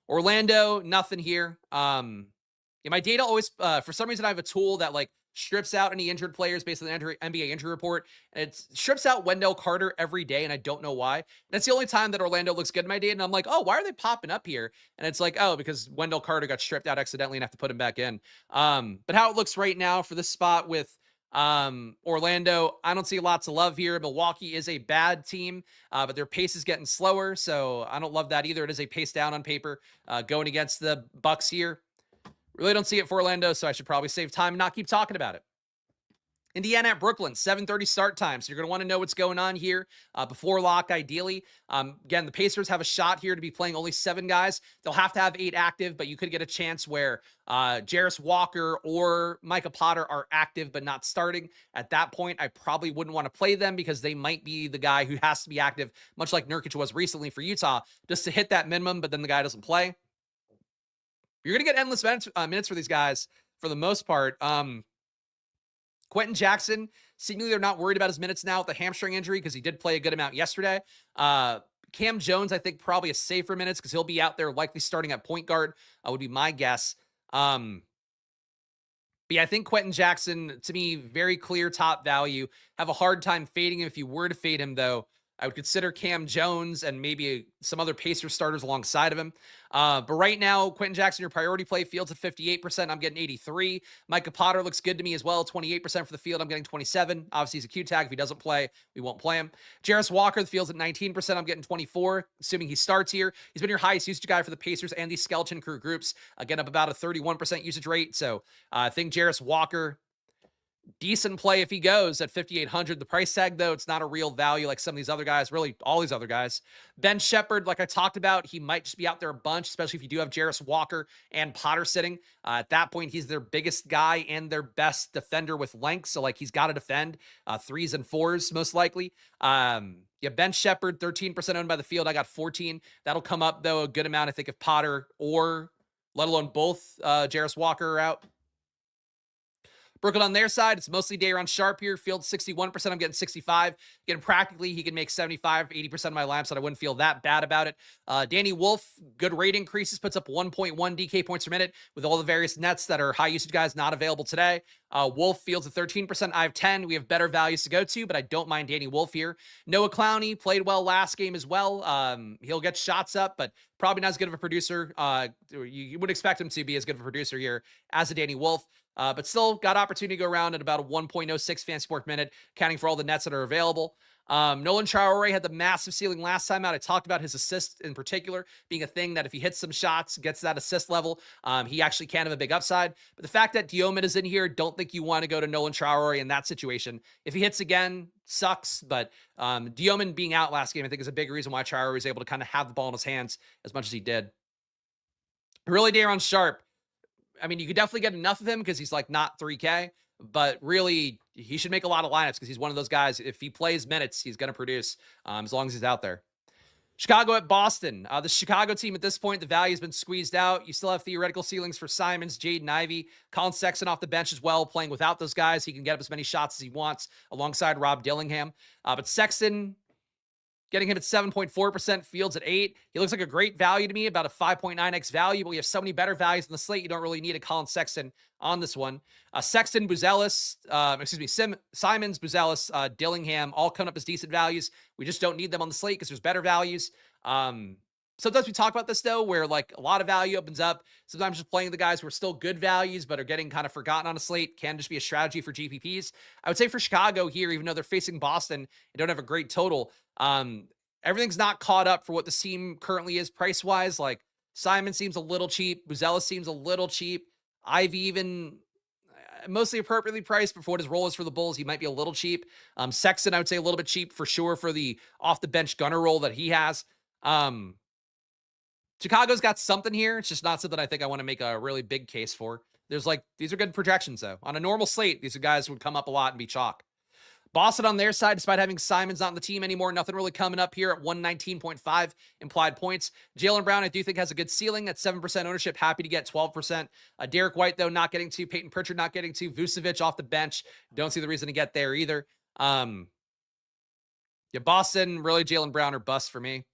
Orlando, nothing here. My data always, for some reason, I have a tool that strips out any injured players based on the NBA injury report. And it strips out Wendell Carter every day, and I don't know why. And it's the only time that Orlando looks good in my data, and I'm like, oh, why are they popping up here? And it's like, oh, because Wendell Carter got stripped out accidentally and have to put him back in. But how it looks right now for this spot with Orlando, I don't see lots of love here. Milwaukee is a bad team, but their pace is getting slower, so I don't love that either. It is a pace down on paper going against the Bucks here. Really don't see it for Orlando, so I should probably save time and not keep talking about it. Indiana at Brooklyn, 7:30 start time. So you're going to want to know what's going on here before lock, ideally. Again, the Pacers have a shot here to be playing only 7 guys. They'll have to have 8 active, but you could get a chance where Jarris Walker or Micah Potter are active but not starting. At that point, I probably wouldn't want to play them because they might be the guy who has to be active, much like Nurkic was recently for Utah, just to hit that minimum, but then the guy doesn't play. You're going to get endless minutes for these guys for the most part. Quentin Jackson, seemingly they're not worried about his minutes now with the hamstring injury because he did play a good amount yesterday. Cam Jones, I think, probably a safer minutes because he'll be out there likely starting at point guard, would be my guess. But yeah, I think Quentin Jackson, to me, very clear top value. Have a hard time fading him. If you were to fade him, though, I would consider Cam Jones and maybe some other Pacers starters alongside of him. But right now, Quentin Jackson, your priority play, field's at 58%. I'm getting 83. Micah Potter looks good to me as well. 28% for the field. I'm getting 27. Obviously, he's a Q tag. If he doesn't play, we won't play him. Jarris Walker, the field's at 19%. I'm getting 24, assuming he starts here. He's been your highest usage guy for the Pacers and these skeleton crew groups. Again, up about a 31% usage rate. So I think Jarris Walker, decent play if he goes at 5,800. The price tag, though, it's not a real value like some of these other guys, really all these other guys. Ben Shepherd, like I talked about, he might just be out there a bunch, especially if you do have Jarris Walker and Potter sitting. At that point, he's their biggest guy and their best defender with length. So he's got to defend 3s and 4s most likely. Yeah, Ben Shepherd, 13% owned by the field. I got 14. That'll come up, though, a good amount, I think, if Potter or let alone both Jarris Walker are out. Brooklyn on their side, it's mostly Day'Ron Sharpe here. Field 61%, I'm getting 65. Again, practically, he can make 75, 80% of my lineups, so I wouldn't feel that bad about it. Danny Wolf, good rate increases, puts up 1.1 DK points per minute with all the various nets that are high usage guys not available today. Wolf fields at 13%. I have 10. We have better values to go to, but I don't mind Danny Wolf here. Noah Clowney played well last game as well. He'll get shots up, but probably not as good of a producer. You would expect him to be as good of a producer here as a Danny Wolf. But still got opportunity to go around at about a 1.06 fantasy point per minute, counting for all the nets that are available. Nolan Traore had the massive ceiling last time out. I talked about his assist in particular being a thing that if he hits some shots, gets that assist level, he actually can have a big upside. But the fact that Diomid is in here, don't think you want to go to Nolan Traore in that situation. If he hits again, sucks. But Diomid being out last game, I think is a big reason why Traore was able to kind of have the ball in his hands as much as he did. Really, Day'Ron Sharpe, I mean, you could definitely get enough of him because he's not 3K, but really, he should make a lot of lineups because he's one of those guys. If he plays minutes, he's going to produce as long as he's out there. Chicago at Boston. The Chicago team at this point, the value has been squeezed out. You still have theoretical ceilings for Simons, Jaden Ivey, Colin Sexton off the bench as well, playing without those guys. He can get up as many shots as he wants alongside Rob Dillingham. But Sexton, getting him at 7.4%, Fields at 8. He looks like a great value to me, about a 5.9x value, but we have so many better values in the slate, you don't really need a Colin Sexton on this one. Sexton, Buzelis, Simons, Buzelis, Dillingham, all coming up as decent values. We just don't need them on the slate because there's better values. Sometimes we talk about this, though, where like a lot of value opens up. Sometimes just playing the guys who are still good values but are getting kind of forgotten on a slate can just be a strategy for GPPs. I would say for Chicago here, even though they're facing Boston and don't have a great total, everything's not caught up for what the team currently is price-wise. Like Simon seems a little cheap. Buzelis seems a little cheap. Ivy even mostly appropriately priced, but for what his role is for the Bulls, he might be a little cheap. Sexton, I would say a little bit cheap for sure for the off-the-bench gunner role that he has. Chicago's got something here. It's just not something I think I want to make a really big case for. There's like, these are good projections though. On a normal slate, these are guys who would come up a lot and be chalk. Boston on their side, despite having Simons not on the team anymore, nothing really coming up here at 119.5 implied points. Jaylen Brown, I do think, has a good ceiling at 7% ownership. Happy to get 12%. Derek White, though, not getting to. Peyton Pritchard not getting to. Vucevic off the bench. Don't see the reason to get there either. Boston, really Jaylen Brown or bust for me.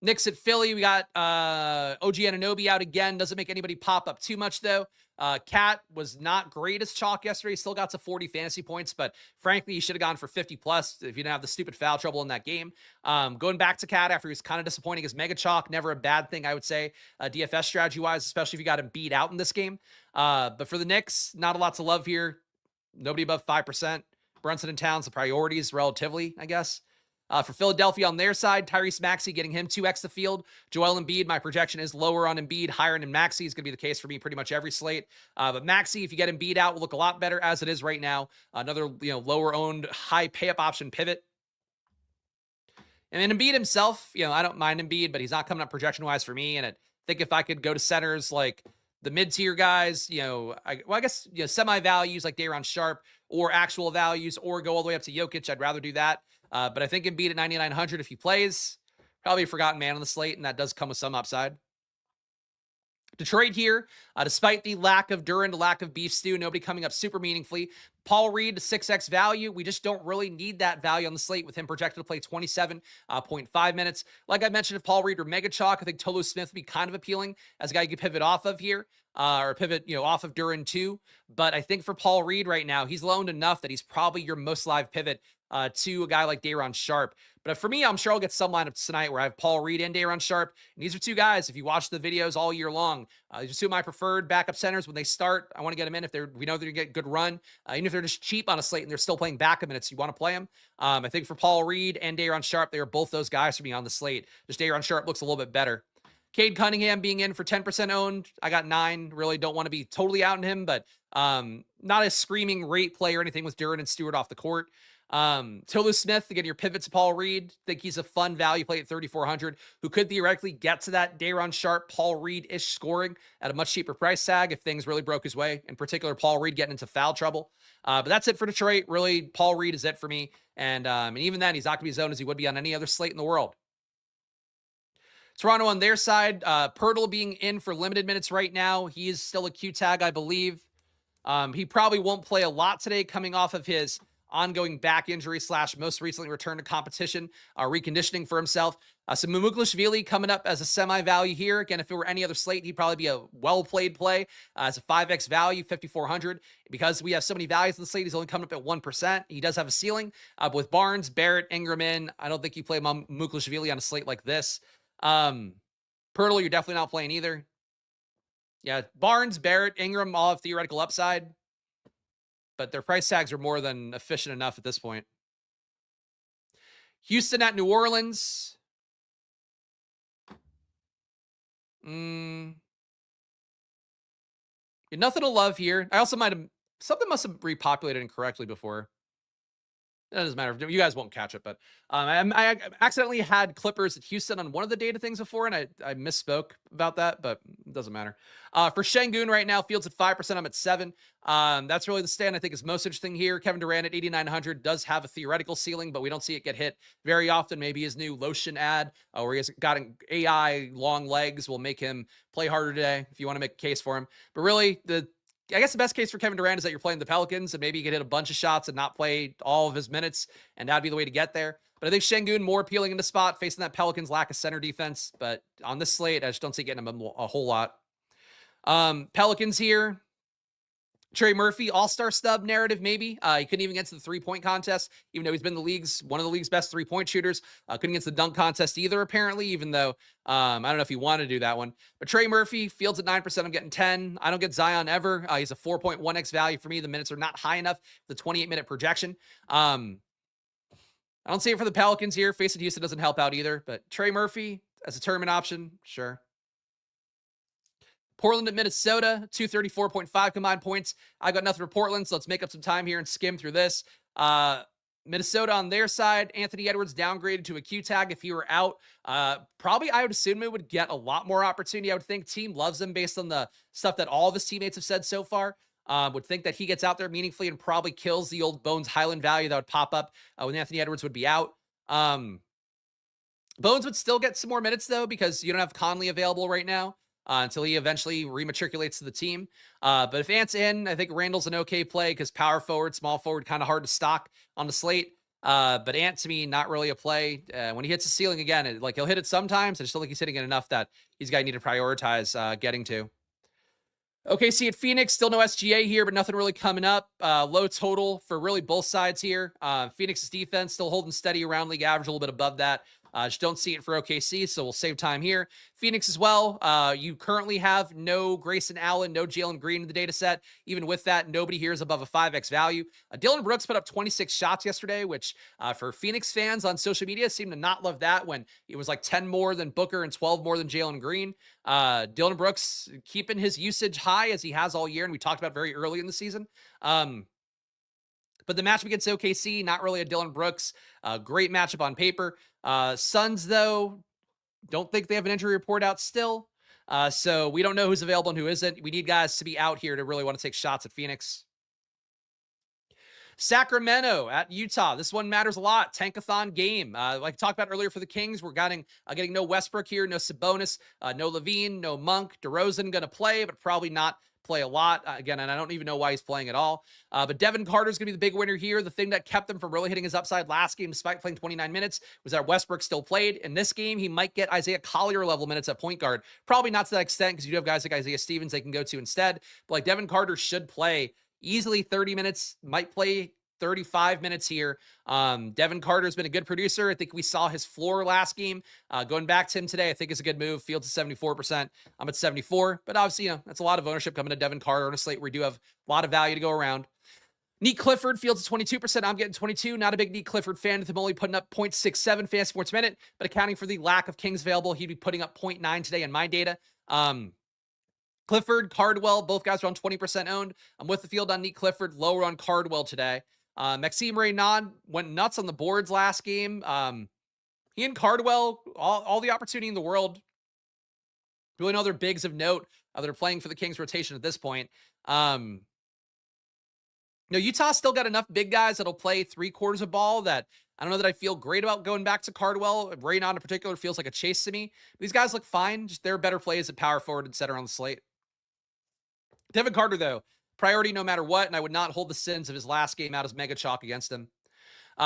Knicks at Philly, we got OG Anunoby out again. Doesn't make anybody pop up too much, though. Cat was not great as chalk yesterday. Still got to 40 fantasy points, but frankly, he should have gone for 50 plus if you didn't have the stupid foul trouble in that game. Going back to Cat after he was kind of disappointing as mega chalk, never a bad thing, I would say, DFS strategy-wise, especially if you got him beat out in this game. But for the Knicks, not a lot to love here. Nobody above 5%. Brunson and Towns, the priorities relatively, I guess. For Philadelphia on their side, Tyrese Maxey getting him 2x the field. Joel Embiid, my projection is lower on Embiid, higher in Maxey is going to be the case for me pretty much every slate. But Maxey, if you get Embiid out, will look a lot better as it is right now. Another lower owned, high pay up option pivot. And then Embiid himself, I don't mind Embiid, but he's not coming up projection wise for me. And I think if I could go to centers like the mid-tier guys, I guess semi values like Day'Ron Sharpe or actual values, or go all the way up to Jokic, I'd rather do that. But I think Embiid at 9,900 if he plays, probably a forgotten man on the slate, and that does come with some upside. Detroit here, despite the lack of Duran, the lack of beef stew, nobody coming up super meaningfully. Paul Reed, 6x value. We just don't really need that value on the slate with him projected to play 27.5 minutes. Like I mentioned, if Paul Reed were mega chalk, I think Tolu Smith would be kind of appealing as a guy you could pivot off of here, or pivot, off of Duran too. But I think for Paul Reed right now, he's loaned enough that he's probably your most live pivot to a guy like Day'Ron Sharpe. But for me, I'm sure I'll get some lineups tonight where I have Paul Reed and Day'Ron Sharpe. And these are two guys, if you watch the videos all year long, these are two of my preferred backup centers. When they start, I want to get them in if we know they're going to get good run. Even if they're just cheap on a slate and they're still playing backup minutes, you want to play them. I think for Paul Reed and Day'Ron Sharpe, they are both those guys for me on the slate. Just Day'Ron Sharpe looks a little bit better. Cade Cunningham being in for 10% owned. I got 9. Really don't want to be totally out on him, but not a screaming rate play or anything with Duran and Stewart off the court. Tolu Smith, again, your pivot to Paul Reed. Think he's a fun value play at 3,400 who could theoretically get to that Day'Ron Sharpe, Paul Reed-ish scoring at a much cheaper price tag if things really broke his way. In particular, Paul Reed getting into foul trouble. But that's it for Detroit. Really, Paul Reed is it for me. And even then, he's not going to be as owned as he would be on any other slate in the world. Toronto on their side, Pirtle being in for limited minutes right now. He is still a Q tag, I believe. He probably won't play a lot today coming off of his ongoing back injury / most recently return to competition, reconditioning for himself. So Mumuklishvili coming up as a semi-value here. Again, if it were any other slate, he'd probably be a well-played play as a 5x value, 5,400. Because we have so many values in the slate, he's only coming up at 1%. He does have a ceiling. But with Barnes, Barrett, Ingram in, I don't think you play Mumuklishvili on a slate like this. Pirtle, you're definitely not playing either. Yeah, Barnes, Barrett, Ingram all have theoretical upside, but their price tags are more than efficient enough at this point. Houston at New Orleans. Nothing to love here. I also something must have repopulated incorrectly before. It doesn't matter. You guys won't catch it, but I accidentally had Clippers at Houston on one of the data things before, and I misspoke about that, but it doesn't matter. For Şengün right now, Fields at 5%. I'm at 7. That's really the stand I think is most interesting here. Kevin Durant at 8,900 does have a theoretical ceiling, but we don't see it get hit very often. Maybe his new lotion ad, where he has got an AI long legs, will make him play harder today, if you want to make a case for him. But really, I guess the best case for Kevin Durant is that you're playing the Pelicans and maybe you could hit a bunch of shots and not play all of his minutes, and that'd be the way to get there. But I think Şengün more appealing in the spot, facing that Pelicans lack of center defense. But on this slate, I just don't see getting him a whole lot. Pelicans here. Trey Murphy, all-star stub narrative, maybe. He couldn't even get to the three-point contest, even though he's been one of the league's best three-point shooters. Couldn't get to the dunk contest either, apparently, even though I don't know if he wanted to do that one. But Trey Murphy, Fields at 9%, I'm getting 10. I don't get Zion ever. He's a 4.1x value for me. The minutes are not high enough. The 28-minute projection. I don't see it for the Pelicans here. Facing Houston doesn't help out either. But Trey Murphy as a tournament option, sure. Portland at Minnesota, 234.5 combined points. I got nothing for Portland, so let's make up some time here and skim through this. Minnesota on their side, Anthony Edwards downgraded to a Q tag if he were out. Probably I would assume it would get a lot more opportunity. I would think team loves him based on the stuff that all of his teammates have said so far. Would think that he gets out there meaningfully and probably kills the old Bones Highland value that would pop up when Anthony Edwards would be out. Bones would still get some more minutes, though, because you don't have Conley available right now. Until he eventually rematriculates to the team. But if Ant's in, I think Randall's an okay play because power forward, small forward, kind of hard to stock on the slate. But Ant, to me, not really a play. When he hits the ceiling again, he'll hit it sometimes. I just don't think he's hitting it enough that he's going to need to prioritize getting to. OKC at Phoenix, still no SGA here, but nothing really coming up. Low total for really both sides here. Phoenix's defense still holding steady around league average, a little bit above that. Just don't see it for OKC, so we'll save time here. Phoenix as well. You currently have no Grayson Allen, no Jalen Green in the data set. Even with that, nobody here is above a 5x value. Dylan Brooks put up 26 shots yesterday, which for Phoenix fans on social media seem to not love that when it was like 10 more than Booker and 12 more than Jalen Green. Dylan Brooks keeping his usage high as he has all year, and we talked about very early in the season. But the matchup against OKC, not really a Dylan Brooks. Great matchup on paper. Suns, though, don't think they have an injury report out still. So we don't know who's available and who isn't. We need guys to be out here to really want to take shots at Phoenix. Sacramento at Utah. This one matters a lot. Tankathon game. Like I talked about earlier for the Kings, we're getting no Westbrook here, no Sabonis, no Levine, no Monk. DeRozan going to play, but probably not play a lot. Again, and I don't even know why he's playing at all. But Devin Carter's going to be the big winner here. The thing that kept him from really hitting his upside last game, despite playing 29 minutes, was that Westbrook still played. In this game, he might get Isaiah Collier level minutes at point guard. Probably not to that extent because you do have guys like Isaiah Stevens they can go to instead. But like Devin Carter should play easily 30 minutes, might play 35 minutes here. Devin Carter's been a good producer. I think we saw his floor last game. Going back to him today, I think is a good move. Fields at 74%. I'm at 74, but obviously, that's a lot of ownership coming to Devin Carter on a slate where we do have a lot of value to go around. Neat Clifford, Fields at 22%. I'm getting 22. Not a big Neat Clifford fan with him only putting up 0.67 fantasy points a minute, but accounting for the lack of Kings available, he'd be putting up 0.9 today in my data. Clifford, Cardwell, both guys are on 20% owned. I'm with the field on Neat Clifford, lower on Cardwell today. Maxime Reynaud went nuts on the boards last game. He and Cardwell, all the opportunity in the world. Really no other bigs of note that are playing for the Kings rotation at this point. Utah still got enough big guys that'll play 3/4 of ball that I don't know that I feel great about going back to Cardwell. Reynaud in particular feels like a chase to me. These guys look fine. Just they're better plays at power forward and center on the slate. Devin Carter, though, priority no matter what, and I would not hold the sins of his last game out as mega chalk against him.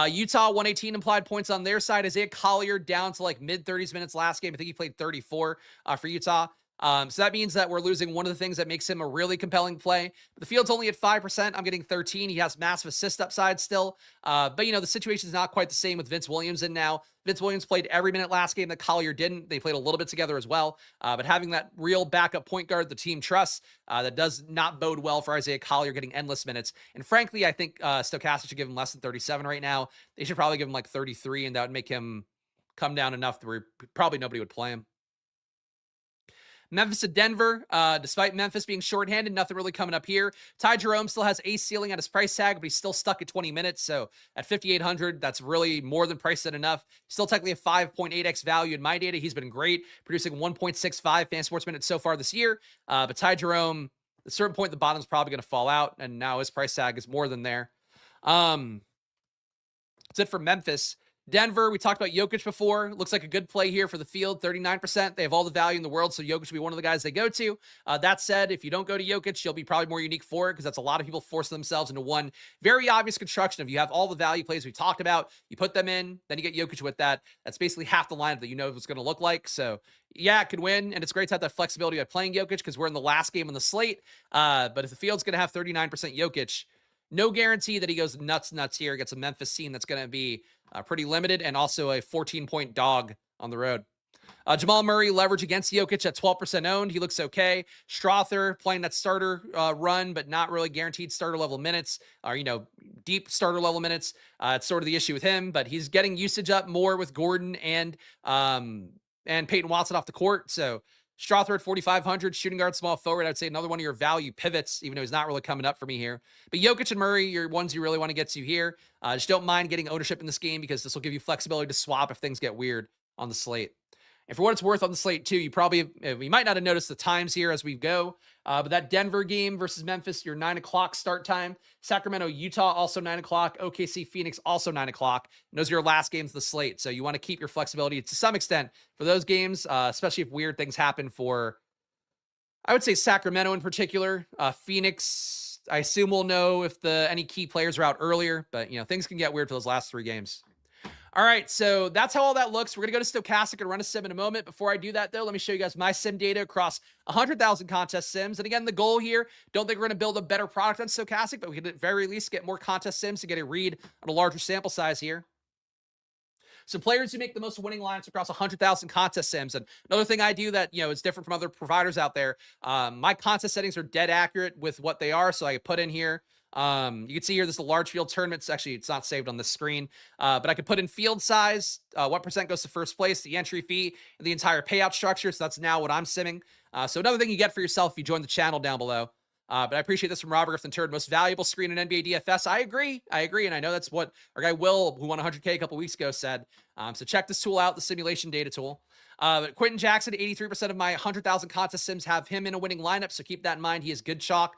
Utah, 118 implied points on their side. Isaiah Collier down to like mid-30s minutes last game. I think he played 34 for Utah. So that means that we're losing one of the things that makes him a really compelling play. The field's only at 5%. I'm getting 13. He has massive assist upside still. But, the situation is not quite the same with Vince Williams in now. Vince Williams played every minute last game that Collier didn't. They played a little bit together as well. But having that real backup point guard the team trusts, that does not bode well for Isaiah Collier getting endless minutes. And frankly, I think Stokastic should give him less than 37 right now. They should probably give him like 33, and that would make him come down enough where probably nobody would play him. Memphis to Denver. Despite Memphis being shorthanded, nothing really coming up here. Ty Jerome still has a ceiling at his price tag, but he's still stuck at 20 minutes. So at 5,800, that's really more than priced at enough. Still technically a 5.8x value in my data. He's been great, producing 1.65 fan sports minutes so far this year. But Ty Jerome, at a certain point, the bottom's probably going to fall out, and now his price tag is more than there. That's it for Memphis. Denver, we talked about Jokic before. Looks like a good play here for the field, 39%. They have all the value in the world, so Jokic will be one of the guys they go to. That said, if you don't go to Jokic, you'll be probably more unique for it because that's a lot of people forcing themselves into one very obvious construction. If you have all the value plays we talked about, you put them in, then you get Jokic with that. That's basically half the lineup that you know what's going to look like. So, yeah, it could win, and it's great to have that flexibility by playing Jokic because we're in the last game on the slate. But if the field's going to have 39% Jokic, no guarantee that he goes nuts here against a Memphis team that's going to be pretty limited and also a 14-point dog on the road. Jamal Murray leverage against Jokic at 12% owned. He looks okay. Strother playing that starter run, but not really guaranteed starter level minutes or, deep starter level minutes. It's sort of the issue with him, but he's getting usage up more with Gordon and Peyton Watson off the court. So Strother at 4,500, shooting guard, small forward. I'd say another one of your value pivots, even though he's not really coming up for me here. But Jokic and Murray, your ones you really want to get to here. Just don't mind getting ownership in this game because this will give you flexibility to swap if things get weird on the slate. And for what it's worth on the slate too, you might not have noticed the times here as we go, but that Denver game versus Memphis, your 9 o'clock start time. Sacramento, Utah, also 9 o'clock. OKC, Phoenix, also 9 o'clock. And those are your last games of the slate. So you want to keep your flexibility to some extent for those games, especially if weird things happen for, I would say Sacramento in particular. Phoenix, I assume we'll know if any key players are out earlier, but things can get weird for those last 3 games. All right, so that's how all that looks. We're going to go to Stokastic and run a sim in a moment. Before I do that, though, let me show you guys my sim data across 100,000 contest sims. And again, the goal here, don't think we're going to build a better product on Stokastic, but we can at very least get more contest sims to get a read on a larger sample size here. So players who make the most winning lineups across 100,000 contest sims. And another thing I do that, is different from other providers out there, my contest settings are dead accurate with what they are. So I put in here, you can see here, this is a large field tournament. It's not saved on the screen, but I could put in field size, what percent goes to first place, the entry fee, and the entire payout structure. So that's now what I'm simming. So another thing you get for yourself if you join the channel down below. But I appreciate this from Robert Griffin Turd, most valuable screen in NBA DFS. I agree. And I know that's what our guy Will, who won 100K a couple weeks ago, said. So check this tool out, the simulation data tool. But Quentin Jackson, 83% of my 100,000 contest sims have him in a winning lineup. So keep that in mind. He is good chalk.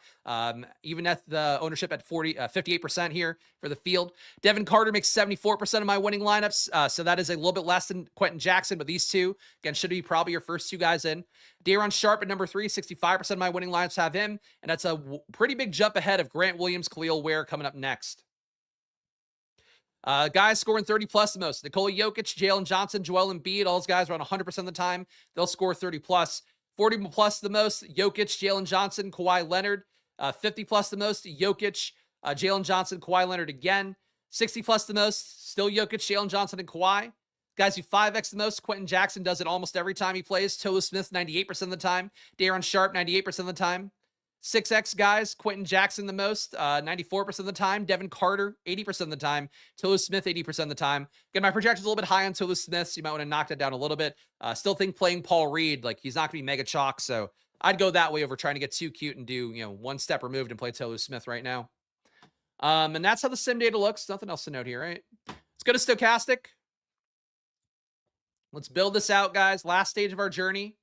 Even at the ownership at 58% here for the field. Devin Carter makes 74% of my winning lineups. So that is a little bit less than Quentin Jackson, but these two, again, should be probably your first 2 guys in. Daron Sharp at number 3, 65% of my winning lineups have him. And that's a pretty big jump ahead of Grant Williams, Khalil Ware coming up next. Guys scoring 30 plus the most. Nikola Jokic, Jalen Johnson, Joel Embiid, all those guys around 100% of the time. They'll score 30 plus. 40 plus the most, Jokic, Jalen Johnson, Kawhi Leonard. 50 plus the most, Jokic, Jalen Johnson, Kawhi Leonard again. 60 plus the most, still Jokic, Jalen Johnson, and Kawhi. Guys who 5x the most, Quentin Jackson does it almost every time he plays. Tolu Smith, 98% of the time. Daron Sharp, 98% of the time. 6x guys, Quentin Jackson the most, 94% of the time. Devin Carter, 80% of the time. Tolu Smith, 80% of the time. Again, my projection's a little bit high on Tolu Smith, so you might want to knock that down a little bit. Still think playing Paul Reed, he's not going to be mega chalk, so I'd go that way over trying to get too cute and do, one step removed and play Tolu Smith right now. And that's how the sim data looks. Nothing else to note here, right? Let's go to Stokastic. Let's build this out, guys. Last stage of our journey.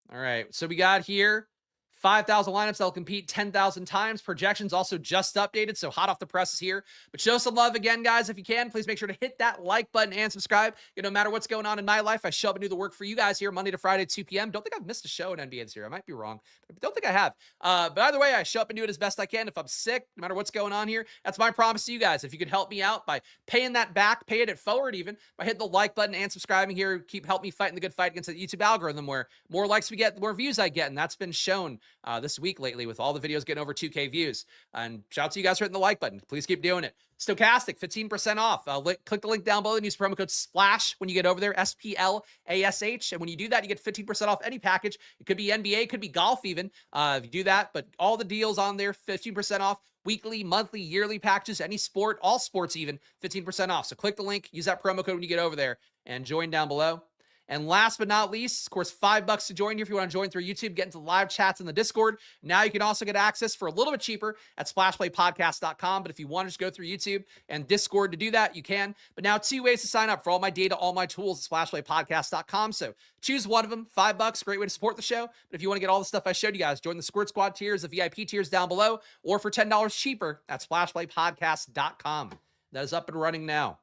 All right, so we got here 5,000 lineups that'll compete 10,000 times. Projections also just updated, so hot off the presses here. But show some love again, guys, if you can. Please make sure to hit that like button and subscribe. No matter what's going on in my life, I show up and do the work for you guys here Monday to Friday at 2 p.m. Don't think I've missed a show in NBA this year. I might be wrong, but don't think I have. But either way, I show up and do it as best I can. If I'm sick, no matter what's going on here, that's my promise to you guys. If you could help me out by paying that back, paying it forward even, by hitting the like button and subscribing here, help me fighting the good fight against the YouTube algorithm where more likes we get, the more views I get. And that's been shown this week lately with all the videos getting over 2K views. And shout out to you guys for hitting the like button. Please keep doing it. Stokastic, 15% off. Click the link down below and use promo code SPLASH when you get over there, SPLASH. And when you do that, you get 15% off any package. It could be NBA, it could be golf even, if you do that. But all the deals on there, 15% off. Weekly, monthly, yearly packages, any sport, all sports even, 15% off. So click the link, use that promo code when you get over there, and join down below. And last but not least, of course, $5 to join you if you want to join through YouTube, get into the live chats in the Discord. Now you can also get access for a little bit cheaper at splashplaypodcast.com. But if you want to just go through YouTube and Discord to do that, you can. But now 2 ways to sign up for all my data, all my tools at splashplaypodcast.com. So choose one of them, $5, great way to support the show. But if you want to get all the stuff I showed you guys, join the Squirt Squad tiers, the VIP tiers down below, or for $10 cheaper at splashplaypodcast.com. That is up and running now.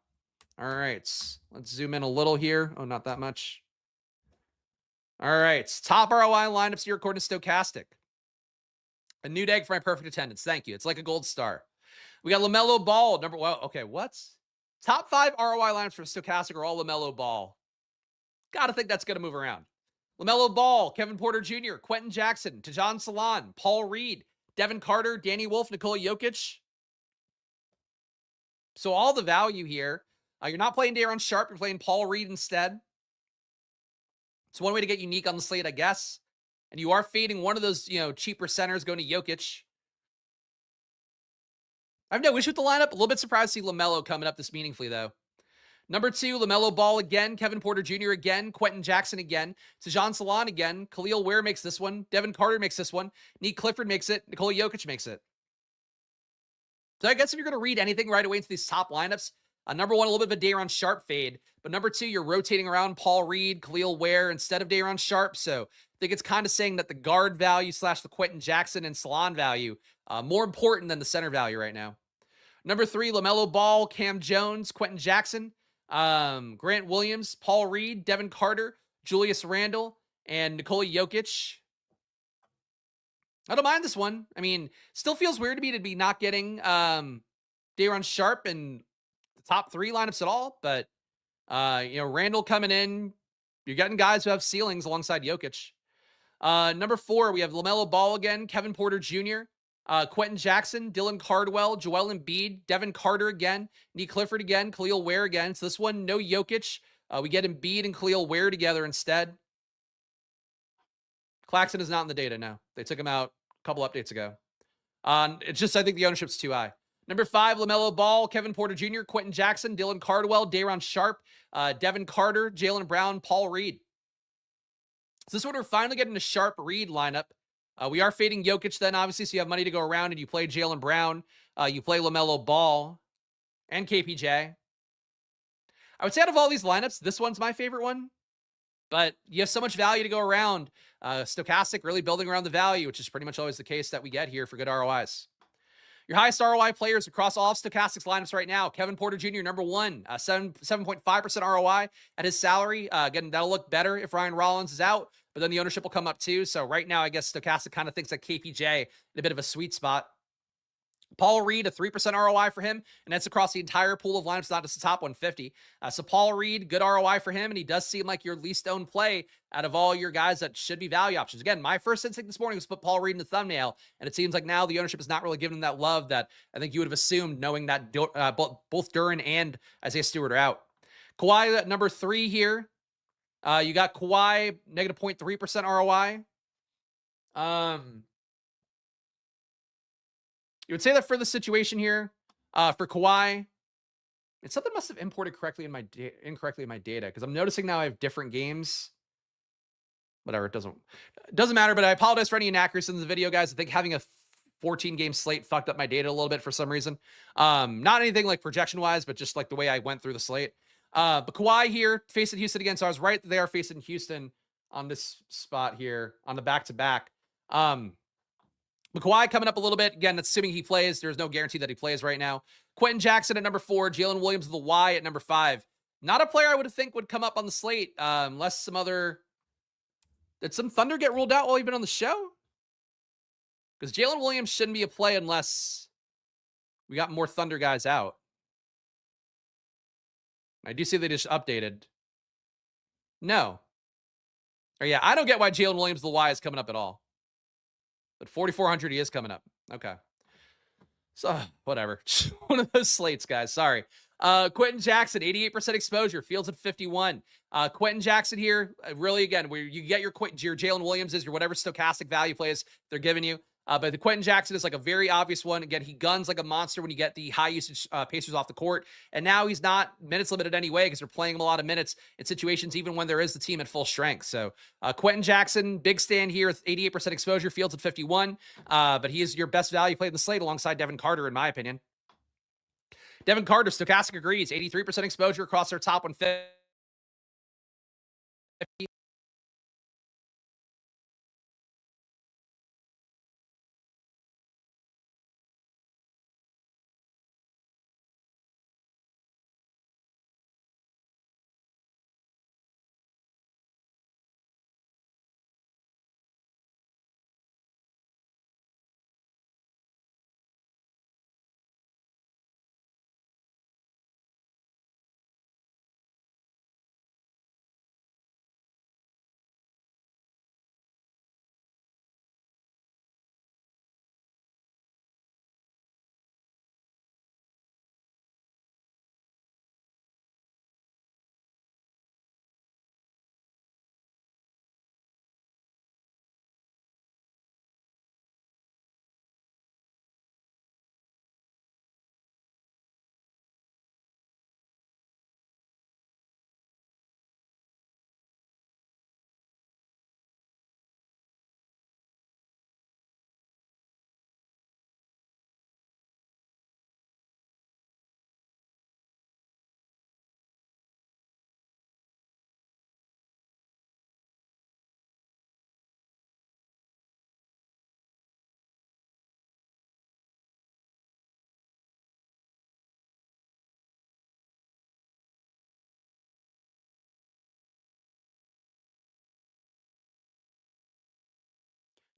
All right, let's zoom in a little here. Oh, not that much. All right, top ROI lineups here according to Stokastic. A nude egg for my perfect attendance. Thank you. It's like a gold star. We got LaMelo Ball. Okay, what? Top 5 ROI lineups for Stokastic are all LaMelo Ball. Got to think that's going to move around. LaMelo Ball, Kevin Porter Jr., Quentin Jackson, Tajon Salon, Paul Reed, Devin Carter, Danny Wolf, Nikola Jokic. So all the value here. You're not playing Daron Sharp. You're playing Paul Reed instead. It's one way to get unique on the slate, I guess. And you are fading one of those, cheaper centers going to Jokic. I have no issue with the lineup. A little bit surprised to see LaMelo coming up this meaningfully, though. Number 2, LaMelo Ball again. Kevin Porter Jr. again. Quentin Jackson again. Tajon Salon again. Khalil Ware makes this one. Devin Carter makes this one. Nick Clifford makes it. Nikola Jokic makes it. So I guess if you're going to read anything right away into these top lineups, number 1, a little bit of a Daron Sharp fade. But number 2, you're rotating around Paul Reed, Khalil Ware instead of Daron Sharp. So I think it's kind of saying that the guard value / the Quentin Jackson and Salon value more important than the center value right now. Number 3, LaMelo Ball, Cam Jones, Quentin Jackson, Grant Williams, Paul Reed, Devin Carter, Julius Randle, and Nikola Jokic. I don't mind this one. I mean, still feels weird to me to be not getting Daron Sharp in the top 3 lineups at all. But, Randle coming in. You're getting guys who have ceilings alongside Jokic. Number 4, we have LaMelo Ball again, Kevin Porter Jr., Quentin Jackson, Dylan Cardwell, Joel Embiid, Devin Carter again, Nick Clifford again, Khalil Ware again. So this one, no Jokic. We get Embiid and Khalil Ware together instead. Claxton is not in the data now. They took him out a couple updates ago. It's just, I think the ownership's too high. Number 5, LaMelo Ball, Kevin Porter Jr., Quentin Jackson, Dylan Cardwell, Daron Sharp, Devin Carter, Jaylen Brown, Paul Reed. So this one, we're finally getting a Sharp Reed lineup. We are fading Jokic then, obviously, so you have money to go around, and you play Jaylen Brown, you play LaMelo Ball, and KPJ. I would say out of all these lineups, this one's my favorite one, but you have so much value to go around. Stokastic really building around the value, which is pretty much always the case that we get here for good ROIs. Your highest ROI players across all of Stokastic's lineups right now. Kevin Porter Jr., number 1, 7.5% ROI at his salary. Again, that'll look better if Ryan Rollins is out, but then the ownership will come up too. So right now, I guess Stokastic kind of thinks that KPJ in a bit of a sweet spot. Paul Reed, a 3% ROI for him, and that's across the entire pool of lineups, not just the top 150. So Paul Reed, good ROI for him, and he does seem like your least owned play out of all your guys that should be value options. Again, my first instinct this morning was to put Paul Reed in the thumbnail, and it seems like now the ownership is not really giving him that love that I think you would have assumed, knowing that both Duren and Isaiah Stewart are out. Kawhi at number 3 here. You got Kawhi, negative 0.3% ROI. You would say that for the situation here, for Kawhi, it's something must have imported correctly incorrectly in my data, because I'm noticing now I have different games. Whatever, it doesn't matter, but I apologize for any inaccuracies in the video, guys. I think having a 14-game slate fucked up my data a little bit for some reason. Not anything like projection-wise, but just like the way I went through the slate. But Kawhi here, facing Houston again, so I was right that they are facing Houston on this spot here, on the back-to-back. But Kawhi coming up a little bit. Again, that's assuming he plays. There's no guarantee that he plays right now. Quentin Jackson at number 4. Jalen Williams with the Y at number 5. Not a player I would think would come up on the slate unless some other... Did some Thunder get ruled out while he's been on the show? Because Jalen Williams shouldn't be a play unless we got more Thunder guys out. I do see they just updated. No. Or yeah, I don't get why Jalen Williams with the Y is coming up at all. But 4,400 he is coming up. Okay. So, whatever. One of those slates, guys. Sorry. Quentin Jackson, 88% exposure. Fields at 51. Quentin Jackson here, really, again, where you get your Jalen Williams is your whatever Stokastic value plays they're giving you. But the Quentin Jackson is like a very obvious one. Again, he guns like a monster when you get the high usage Pacers off the court. And now he's not minutes limited anyway because they're playing him a lot of minutes in situations even when there is the team at full strength. So Quentin Jackson, big stand here with 88% exposure, fields at 51. But he is your best value play in the slate alongside Devin Carter, in my opinion. Devin Carter, Stokastic agrees, 83% exposure across their top 150.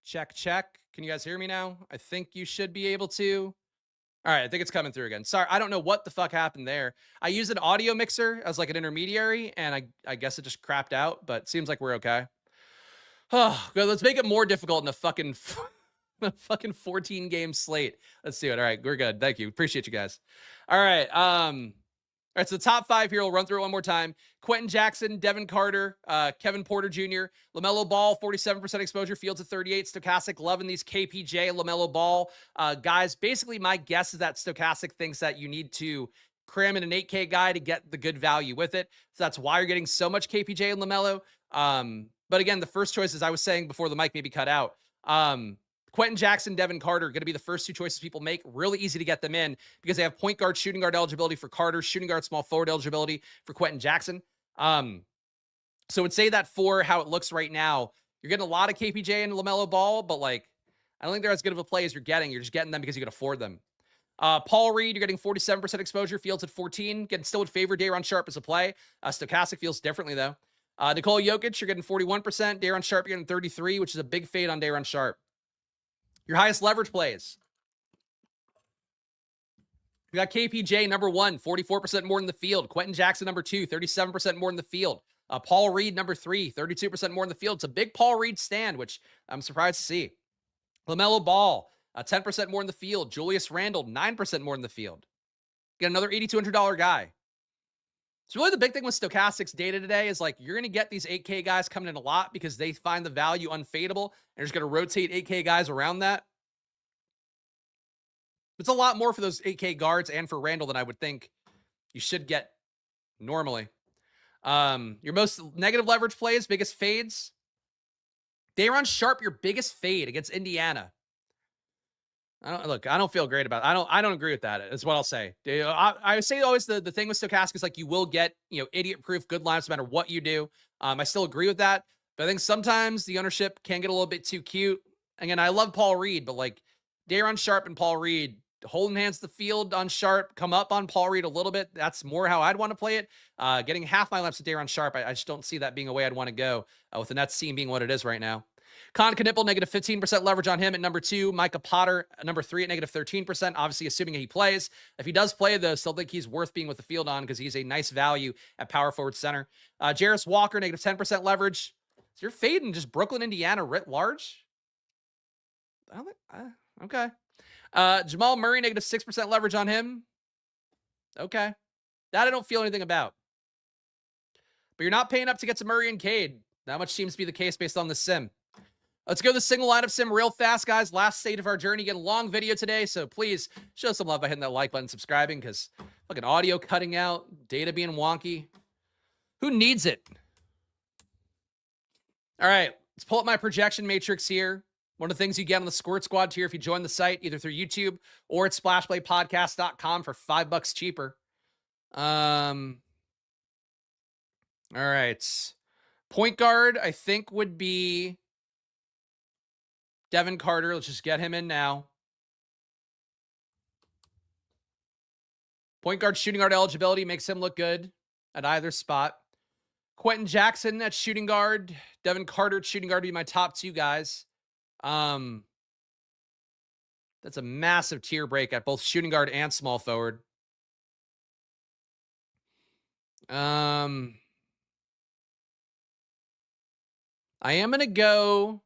Check, check. Can you guys hear me now? I think you should be able to. All right, I think it's coming through again. Sorry, I don't know what the fuck happened there. I used an audio mixer as like an intermediary, and I guess it just crapped out, but it seems like we're okay. Oh, good. Let's make it more difficult in a fucking a fucking 14 game slate. Let's do it. All right, we're good. Thank you. Appreciate you guys. All right. All right, so the top five here, we'll run through it one more time. Quentin Jackson, Devin Carter, Kevin Porter Jr., LaMelo Ball, 47% exposure, fields at 38. Stokastic, loving these KPJ, LaMelo Ball. Guys, basically my guess is that Stokastic thinks that you need to cram in an 8K guy to get the good value with it. So that's why you're getting so much KPJ and LaMelo. But again, the first choice, as I was saying before the mic maybe cut out, Quentin Jackson, Devin Carter, going to be the first two choices people make. Really easy to get them in because they have point guard, shooting guard eligibility for Carter, shooting guard, small forward eligibility for Quentin Jackson. So would say that for how it looks right now, you're getting a lot of KPJ and LaMelo Ball, but like, I don't think they're as good of a play as you're getting. You're just getting them because you can afford them. Paul Reed, you're getting 47% exposure, fields at 14. Getting still would favor Day'Ron Sharpe as a play. Stokastic feels differently though. Nikola Jokic, you're getting 41%. Day'Ron Sharpe, you're getting 33, which is a big fade on Day'Ron Sharpe. Your highest leverage plays. We got KPJ, number one, 44% more in the field. Quentin Jackson, number two, 37% more in the field. Paul Reed, number three, 32% more in the field. It's a big Paul Reed stand, which I'm surprised to see. LaMelo Ball, 10% more in the field. Julius Randle, 9% more in the field. Get another $8,200 guy. So really the big thing with Stokastic's data today is like, you're going to get these 8K guys coming in a lot because they find the value unfadeable and they're just going to rotate 8K guys around that. It's a lot more for those 8K guards and for Randall than I would think you should get normally. Your most negative leverage plays, biggest fades. Day'Ron Sharpe, your biggest fade against Indiana. I don't feel great about it. I don't agree with that, is what I'll say. I say always the thing with Stokastic is like you will get, idiot-proof good lines no matter what you do. I still agree with that. But I think sometimes the ownership can get a little bit too cute. Again, I love Paul Reed, but like Day'Ron Sharpe and Paul Reed, holding hands the field on Sharpe, come up on Paul Reed a little bit. That's more how I'd want to play it. Getting half my laps to Day'Ron Sharpe, I just don't see that being a way I'd want to go with the Nets team being what it is right now. Con Knipple, negative 15% leverage on him at number two. Micah Potter, number three at negative 13%, obviously assuming he plays. If he does play, though, still think he's worth being with the field on because he's a nice value at power forward center. Jarris Walker, negative 10% leverage. So you're fading just Brooklyn, Indiana writ large? Okay. Jamal Murray, negative 6% leverage on him. Okay. That I don't feel anything about. But you're not paying up to get to Murray and Cade. That much seems to be the case based on the sim. Let's go the single lineup sim real fast, guys. Last stage of our journey. Again, long video today, so please show some love by hitting that like button, subscribing, because fucking audio cutting out, data being wonky. Who needs it? All right, let's pull up my projection matrix here. One of the things you get on the Squirt Squad tier if you join the site, either through YouTube or at splashplaypodcast.com for $5 cheaper. All right. Point guard, I think, would be Devin Carter. Let's just get him in now. Point guard, shooting guard eligibility makes him look good at either spot. Quentin Jackson at shooting guard. Devin Carter at shooting guard would be my top two guys. That's a massive tier break at both shooting guard and small forward. I am going to go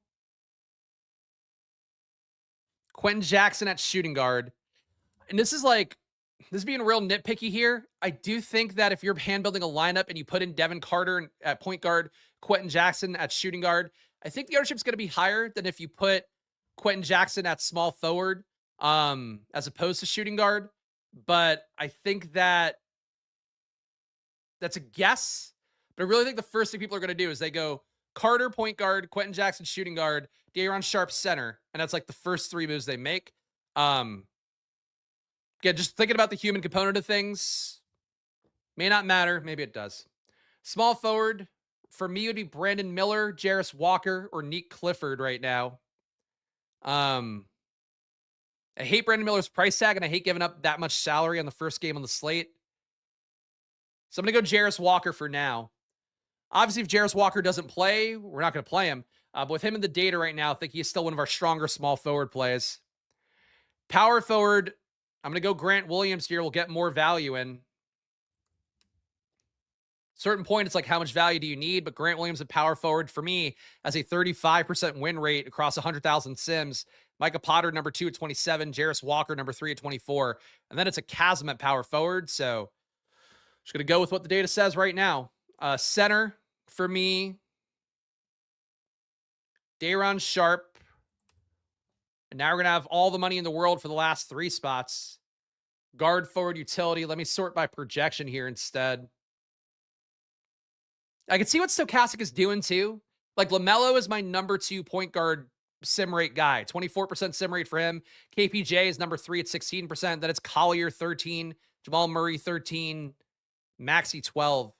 Quentin Jackson at shooting guard. And this is being real nitpicky here. I do think that if you're hand building a lineup and you put in Devin Carter at point guard, Quentin Jackson at shooting guard, I think the ownership's going to be higher than if you put Quentin Jackson at small forward, as opposed to shooting guard. But I think that's a guess. But I really think the first thing people are going to do is they go Carter, point guard, Quentin Jackson, shooting guard, Day'Ron Sharpe, center. And that's like the first three moves they make. Again, just thinking about the human component of things. May not matter. Maybe it does. Small forward, for me, would be Brandon Miller, Jarris Walker, or Nick Clifford right now. I hate Brandon Miller's price tag, and I hate giving up that much salary on the first game on the slate. So I'm going to go Jarris Walker for now. Obviously, if Jarris Walker doesn't play, we're not going to play him. But with him in the data right now, I think he's still one of our stronger small forward plays. Power forward, I'm going to go Grant Williams here. We'll get more value in. Certain point, it's like, how much value do you need? But Grant Williams at power forward, for me, has a 35% win rate across 100,000 sims. Micah Potter, number 2 at 27. Jarris Walker, number 3 at 24. And then it's a chasm at power forward. So just going to go with what the data says right now. Center, for me, Day'Ron Sharpe. And now we're going to have all the money in the world for the last 3 spots. Guard, forward, utility. Let me sort by projection here instead. I can see what Stokastic is doing too. Like, LaMelo is my number 2 point guard sim rate guy. 24% sim rate for him. KPJ is number 3 at 16%. Then it's Collier 13, Jamal Murray 13, Maxey 12.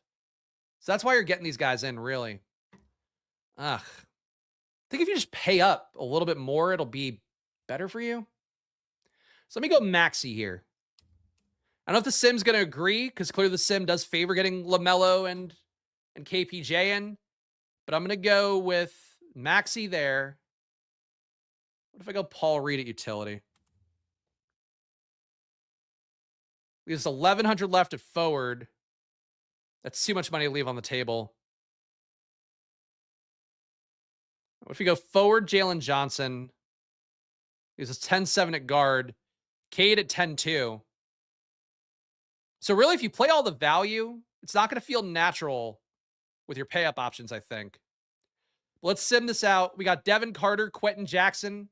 So that's why you're getting these guys in, really. I think if you just pay up a little bit more, it'll be better for you. So let me go Maxey here. I don't know if the sim's going to agree, because clearly the sim does favor getting LaMelo and KPJ in. But I'm going to go with Maxey there. What if I go Paul Reed at utility? There's 1,100 left at forward. That's too much money to leave on the table. What if we go forward, Jalen Johnson? He's a 10-7 at guard. Cade at 10-2. So really, if you play all the value, it's not going to feel natural with your pay-up options, I think. Let's sim this out. We got Devin Carter, Quentin Jackson,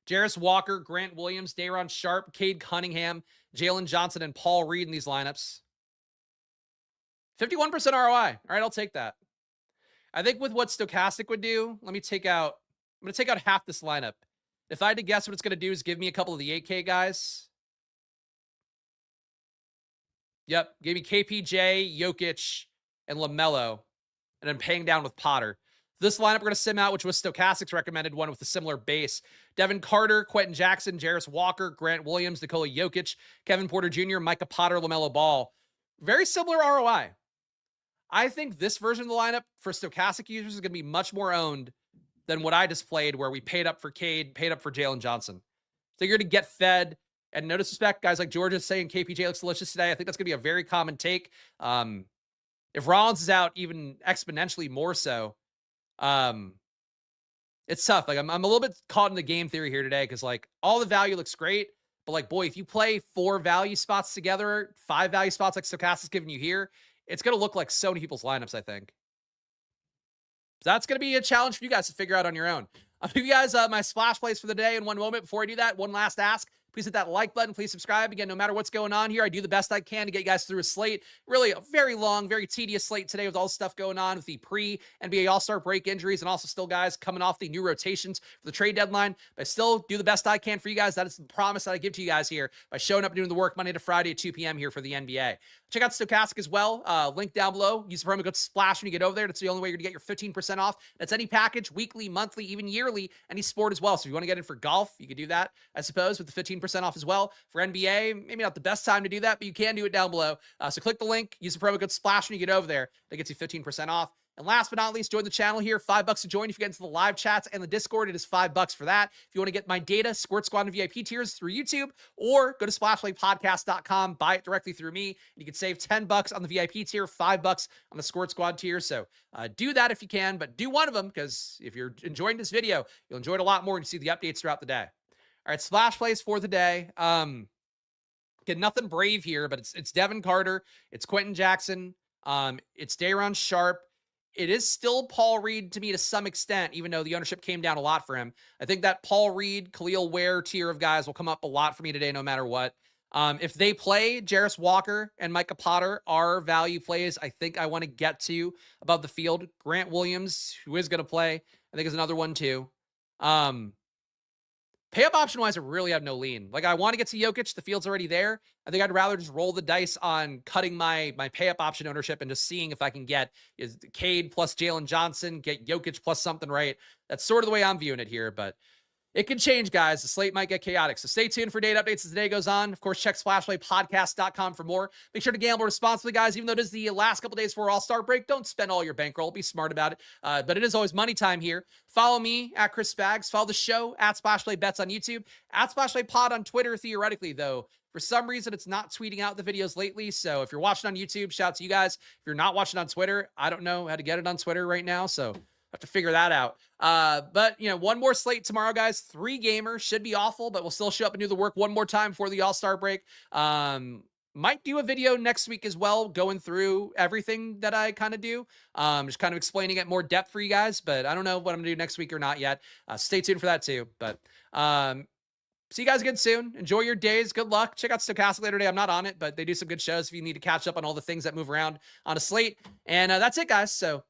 Jarris Walker, Grant Williams, Day'Ron Sharpe, Cade Cunningham, Jalen Johnson, and Paul Reed in these lineups. 51% ROI. All right, I'll take that. I think with what Stokastic would do, I'm going to take out half this lineup. If I had to guess what it's going to do is give me a couple of the 8K guys. Yep, gave me KPJ, Jokic, and LaMelo, and then paying down with Potter. This lineup we're going to sim out, which was Stokastic's recommended one with a similar base. Devin Carter, Quentin Jackson, Jarris Walker, Grant Williams, Nikola Jokic, Kevin Porter Jr., Micah Potter, LaMelo Ball. Very similar ROI. I think this version of the lineup for Stokastic users is going to be much more owned than what I just played, where we paid up for Cade, paid up for Jalen Johnson. So you're going to get fed. And no disrespect, guys like Georgia saying KPJ looks delicious today. I think that's going to be a very common take. If Rollins is out even exponentially more so, it's tough. Like, I'm a little bit caught in the game theory here today, because like all the value looks great, but like, boy, if you play 4 value spots together, 5 value spots like Stokastic's giving you here, it's going to look like so many people's lineups, I think. that's going to be a challenge for you guys to figure out on your own. I'll give you guys my splash plays for the day in one moment. Before I do that, one last ask. Please hit that like button. Please subscribe. Again, no matter what's going on here, I do the best I can to get you guys through a slate. Really a very long, very tedious slate today with all the stuff going on with the pre-NBA All-Star break injuries and also still guys coming off the new rotations for the trade deadline. But I still do the best I can for you guys. That is the promise that I give to you guys here by showing up and doing the work Monday to Friday at 2 p.m. here for the NBA. Check out Stokastic as well. Link down below. Use the promo code SPLASH when you get over there. That's the only way you're going to get your 15% off. That's any package, weekly, monthly, even yearly, any sport as well. So if you want to get in for golf, you could do that, I suppose, with the 15% off as well. For NBA, maybe not the best time to do that, but you can do it down below. So click the link. Use the promo code SPLASH when you get over there. That gets you 15% off. And last but not least, join the channel here. $5 to join. If you get into the live chats and the Discord, it is $5 for that. If you want to get my data, Squirt Squad and VIP tiers through YouTube, or go to splashplaypodcast.com, buy it directly through me, and you can save $10 on the VIP tier, $5 on the Squirt Squad tier. So do that if you can, but do one of them, because if you're enjoying this video, you'll enjoy it a lot more and see the updates throughout the day. All right, splash plays for the day. Get nothing brave here, but it's Devin Carter, it's Quentin Jackson, it's Day'Ron Sharpe. It is still Paul Reed to me to some extent, even though the ownership came down a lot for him. I think that Paul Reed, Khalil Ware tier of guys will come up a lot for me today, no matter what. If they play, Jarris Walker and Micah Potter are value plays I think I want to get to above the field. Grant Williams, who is going to play, I think is another one too. Pay up option wise, I really have no lean. Like, I want to get to Jokic. The field's already there. I think I'd rather just roll the dice on cutting my pay up option ownership and just seeing if I can get Cade plus Jalen Johnson, get Jokic plus something, right? That's sort of the way I'm viewing it here, but it can change, guys. The slate might get chaotic. So stay tuned for date updates as the day goes on. Of course, check splashplaypodcast.com for more. Make sure to gamble responsibly, guys. Even though it is the last couple days before All-Star break, don't spend all your bankroll. Be smart about it. But it is always money time here. Follow me at Chris Spags. Follow the show at SplashPlayBets on YouTube. At SplashPlayPod on Twitter, theoretically, though. For some reason, it's not tweeting out the videos lately. So if you're watching on YouTube, shout out to you guys. If you're not watching on Twitter, I don't know how to get it on Twitter right now. So have to figure that out. But, you know, one more slate tomorrow, guys. 3 gamers. Should be awful, but we'll still show up and do the work one more time before the All-Star break. Might do a video next week as well, going through everything that I kind of do. Just kind of explaining it more depth for you guys, but I don't know what I'm going to do next week or not yet. Stay tuned for that too. But see you guys again soon. Enjoy your days. Good luck. Check out Stokastic later today. I'm not on it, but they do some good shows if you need to catch up on all the things that move around on a slate. And that's it, guys. So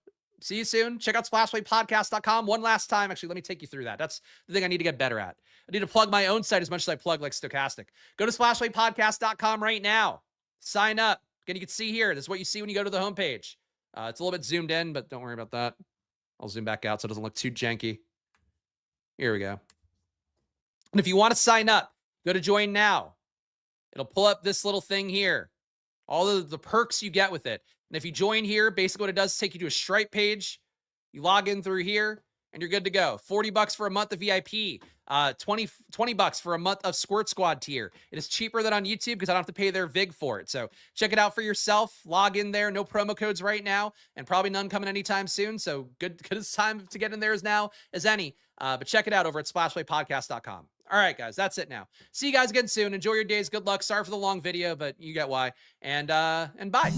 see you soon. Check out splashplaypodcast.com one last time. Actually, let me take you through that. That's the thing I need to get better at. I need to plug my own site as much as I plug like Stokastic. Go to splashplaypodcast.com right now. Sign up. Again, you can see here. This is what you see when you go to the homepage. It's a little bit zoomed in, but don't worry about that. I'll zoom back out so it doesn't look too janky. Here we go. And if you want to sign up, go to join now. It'll pull up this little thing here. All of the perks you get with it. And if you join here, basically what it does is take you to a Stripe page. You log in through here, and you're good to go. $40 for a month of VIP. $20 for a month of Squirt Squad tier. It is cheaper than on YouTube because I don't have to pay their VIG for it. So check it out for yourself. Log in there. No promo codes right now, and probably none coming anytime soon. So good as time to get in there as now as any. But check it out over at splashplaypodcast.com. All right, guys, that's it now. See you guys again soon. Enjoy your days. Good luck. Sorry for the long video, but you get why. And bye.